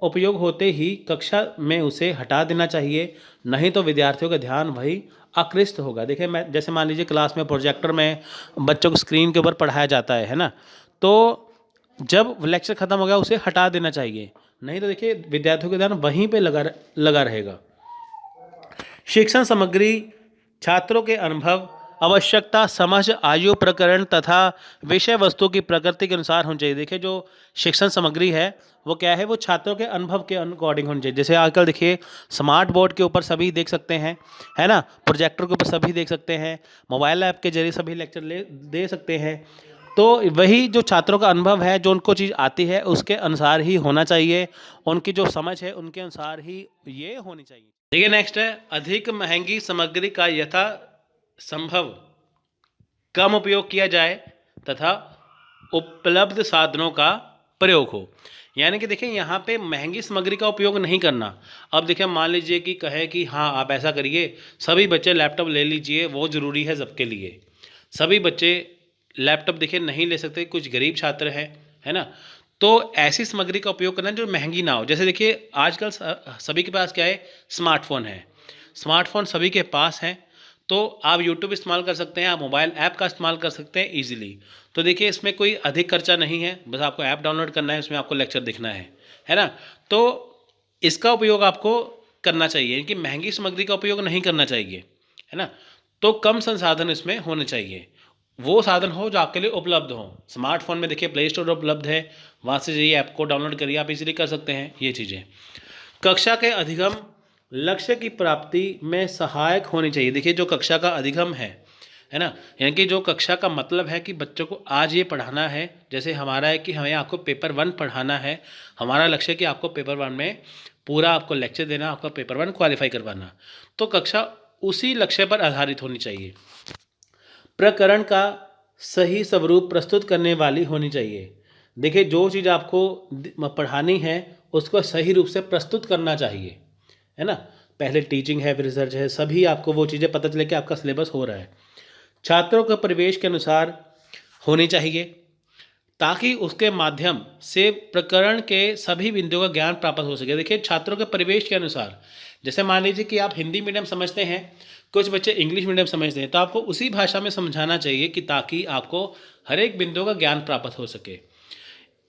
उपयोग होते ही कक्षा में उसे हटा देना चाहिए, नहीं तो विद्यार्थियों का ध्यान वही आकृष्ट होगा। देखिए मैं जैसे मान लीजिए क्लास में प्रोजेक्टर में बच्चों को स्क्रीन के ऊपर पढ़ाया जाता है ना। तो जब लेक्चर खत्म हो गया उसे हटा देना चाहिए, नहीं तो देखिए विद्यार्थियों का ध्यान वहीं पे लगा रहेगा। शिक्षण सामग्री छात्रों के अनुभव, आवश्यकता, समझ, आयु, प्रकरण तथा विषय वस्तु की प्रकृति के अनुसार होनी चाहिए। देखिए जो शिक्षण सामग्री है वो क्या है, वो छात्रों के अनुभव के अकॉर्डिंग होनी चाहिए। जैसे आजकल देखिए स्मार्ट बोर्ड के ऊपर सभी देख सकते हैं, है ना, प्रोजेक्टर के ऊपर सभी देख सकते हैं, मोबाइल ऐप के जरिए सभी लेक्चर दे सकते हैं। तो वही जो छात्रों का अनुभव है, जो उनको चीज़ आती है उसके अनुसार ही होना चाहिए, उनकी जो समझ है उनके अनुसार ही ये होनी चाहिए। देखिए नेक्स्ट है अधिक महंगी सामग्री का यथा संभव कम उपयोग किया जाए तथा उपलब्ध साधनों का प्रयोग हो। यानी कि देखिए यहाँ पे महंगी सामग्री का उपयोग नहीं करना। अब देखिए मान लीजिए कि कहे कि हाँ आप ऐसा करिए सभी बच्चे लैपटॉप ले लीजिए, वो ज़रूरी है सबके लिए। सभी बच्चे लैपटॉप देखिए नहीं ले सकते, कुछ गरीब छात्र हैं, है ना। तो ऐसी सामग्री का उपयोग करना जो महंगी ना हो। जैसे देखिए आजकल सभी के पास क्या है, स्मार्टफोन है, स्मार्टफोन सभी के पास है। तो आप यूट्यूब इस्तेमाल कर सकते हैं, आप मोबाइल ऐप का इस्तेमाल कर सकते हैं ईजिली। तो देखिए इसमें कोई अधिक खर्चा नहीं है, बस आपको ऐप डाउनलोड करना है, उसमें आपको लेक्चर दिखना है ना। तो इसका उपयोग आपको करना चाहिए कि महंगी सामग्री का उपयोग नहीं करना चाहिए, है ना। तो कम संसाधन इसमें होने चाहिए, वो साधन हो जो आपके लिए उपलब्ध हो। स्मार्टफोन में देखिए प्ले स्टोर उपलब्ध है, वहाँ से ये ऐप को डाउनलोड करिए, आप इजीली कर सकते हैं ये चीज़ें। कक्षा के अधिगम लक्ष्य की प्राप्ति में सहायक होनी चाहिए। देखिए जो कक्षा का अधिगम है ना, यानी कि जो कक्षा का मतलब है कि बच्चों को आज ये पढ़ाना है। जैसे हमारा है कि हमें आपको पेपर 1 पढ़ाना है, हमारा लक्ष्य है कि आपको पेपर 1 में पूरा आपको लेक्चर देना, आपका पेपर 1 क्वालिफाई करवाना। तो कक्षा उसी लक्ष्य पर आधारित होनी चाहिए। प्रकरण का सही स्वरूप प्रस्तुत करने वाली होनी चाहिए। देखिए जो चीज़ आपको पढ़ानी है उसको सही रूप से प्रस्तुत करना चाहिए, है ना। पहले टीचिंग है फिर रिसर्च है, सभी आपको वो चीज़ें पता चले कि आपका सिलेबस हो रहा है। छात्रों के परिवेश के अनुसार होनी चाहिए ताकि उसके माध्यम से प्रकरण के सभी बिंदुओं का ज्ञान प्राप्त हो सके। देखिए छात्रों के परिवेश के अनुसार, जैसे मान लीजिए कि आप हिंदी मीडियम समझते हैं, कुछ बच्चे इंग्लिश मीडियम समझते हैं, तो आपको उसी भाषा में समझाना चाहिए कि ताकि आपको हर एक बिंदु का ज्ञान प्राप्त हो सके।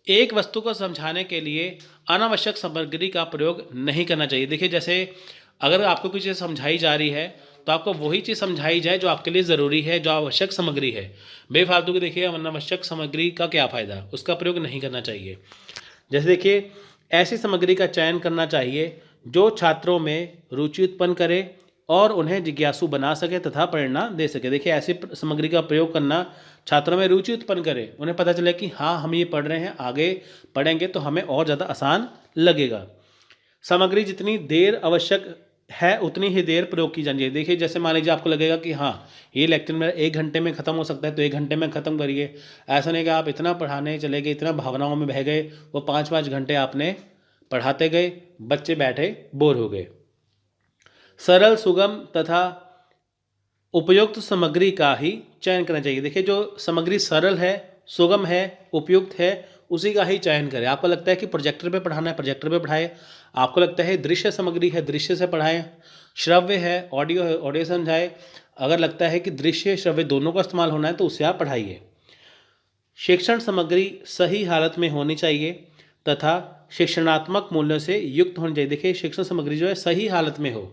एक वस्तु को समझाने के लिए अनावश्यक सामग्री का प्रयोग नहीं करना चाहिए। देखिए जैसे अगर आपको कुछ चीज़ समझाई जा रही है तो आपको वही चीज़ समझाई जाए जो आपके लिए ज़रूरी है, जो आवश्यक सामग्री है। बेफालतू की देखिए अनावश्यक सामग्री का क्या फ़ायदा, उसका प्रयोग नहीं करना चाहिए। जैसे देखिए ऐसी सामग्री का चयन करना चाहिए जो छात्रों में रुचि उत्पन्न करे और उन्हें जिज्ञासु बना सके तथा प्रेरणा दे सके। देखिए ऐसी सामग्री का प्रयोग करना छात्रों में रुचि उत्पन्न करे, उन्हें पता चले कि हाँ हम ये पढ़ रहे हैं, आगे पढ़ेंगे तो हमें और ज़्यादा आसान लगेगा। सामग्री जितनी देर आवश्यक है उतनी ही देर प्रयोग की जानी चाहिए। देखिए जैसे मान लीजिए आपको लगेगा कि हाँ ये लेक्चर मेरा 1 घंटे में ख़त्म हो सकता है तो 1 घंटे में ख़त्म करिए। ऐसा नहीं कि आप इतना पढ़ाने चले गए, इतना भावनाओं में बह गए, वो 5-5 घंटे आपने पढ़ाते गए, बच्चे बैठे बोर हो गए। सरल, सुगम तथा उपयुक्त सामग्री का ही चयन करना चाहिए। देखिए जो सामग्री सरल है, सुगम है, उपयुक्त है, उसी का ही चयन करें। आपको लगता है कि प्रोजेक्टर पे पढ़ाना है, प्रोजेक्टर पे पढ़ाएं। आपको लगता है दृश्य सामग्री है, दृश्य से पढ़ाएं। श्रव्य है, ऑडियो है, ऑडियो से समझाएं। अगर लगता है कि दृश्य श्रव्य दोनों का इस्तेमाल होना है तो उससे आप पढ़ाइए। शिक्षण सामग्री सही हालत में होनी चाहिए तथा शिक्षणात्मक मूल्यों से युक्त होनी चाहिए। देखिए शिक्षण सामग्री जो है सही हालत में हो,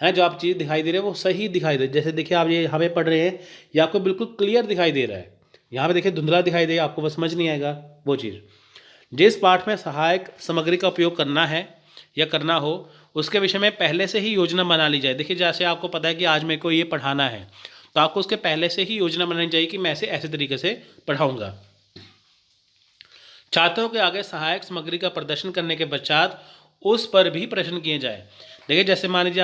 है जो आप चीज़ दिखाई दे रहे हैं वो सही दिखाई दे। जैसे देखिए आप ये हमें पढ़ रहे हैं, ये आपको बिल्कुल क्लियर दिखाई दे रहा है। यहाँ पे देखिए धुंधला दिखाई देगा, आपको वो समझ नहीं आएगा वो चीज़। जिस पाठ में सहायक सामग्री का उपयोग करना है या करना हो उसके विषय में पहले से ही योजना बना ली जाए। देखिए जैसे आपको पता है कि आज मेरे को ये पढ़ाना है तो आपको उसके पहले से ही योजना बनानी चाहिए कि मैं इसे ऐसे तरीके से पढ़ाऊँगा। छात्रों के आगे सहायक सामग्री का प्रदर्शन करने के पश्चात उस पर भी प्रश्न किए जाए। देखिए जैसे मान लीजिए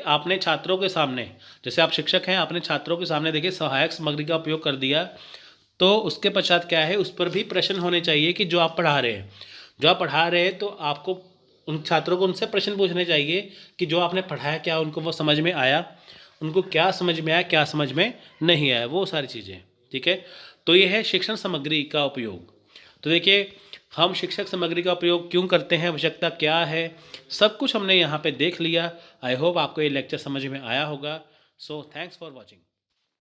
आपने छात्रों के सामने, जैसे आप शिक्षक हैं, आपने छात्रों के सामने देखिए सहायक सामग्री का उपयोग कर दिया तो उसके पश्चात क्या है, उस पर भी प्रश्न होने चाहिए कि जो आप पढ़ा रहे हैं, तो आपको उन छात्रों को उनसे प्रश्न पूछने चाहिए कि जो आपने पढ़ाया क्या उनको वो समझ में आया, उनको क्या समझ में आया, क्या समझ में नहीं आया, वो सारी चीज़ें। ठीक है, तो ये है शिक्षण सामग्री का उपयोग। तो देखिए हम शिक्षक सामग्री का उपयोग क्यों करते हैं, आवश्यकता क्या है, सब कुछ हमने यहाँ पे देख लिया। आई होप आपको ये लेक्चर समझ में आया होगा। So thanks for watching.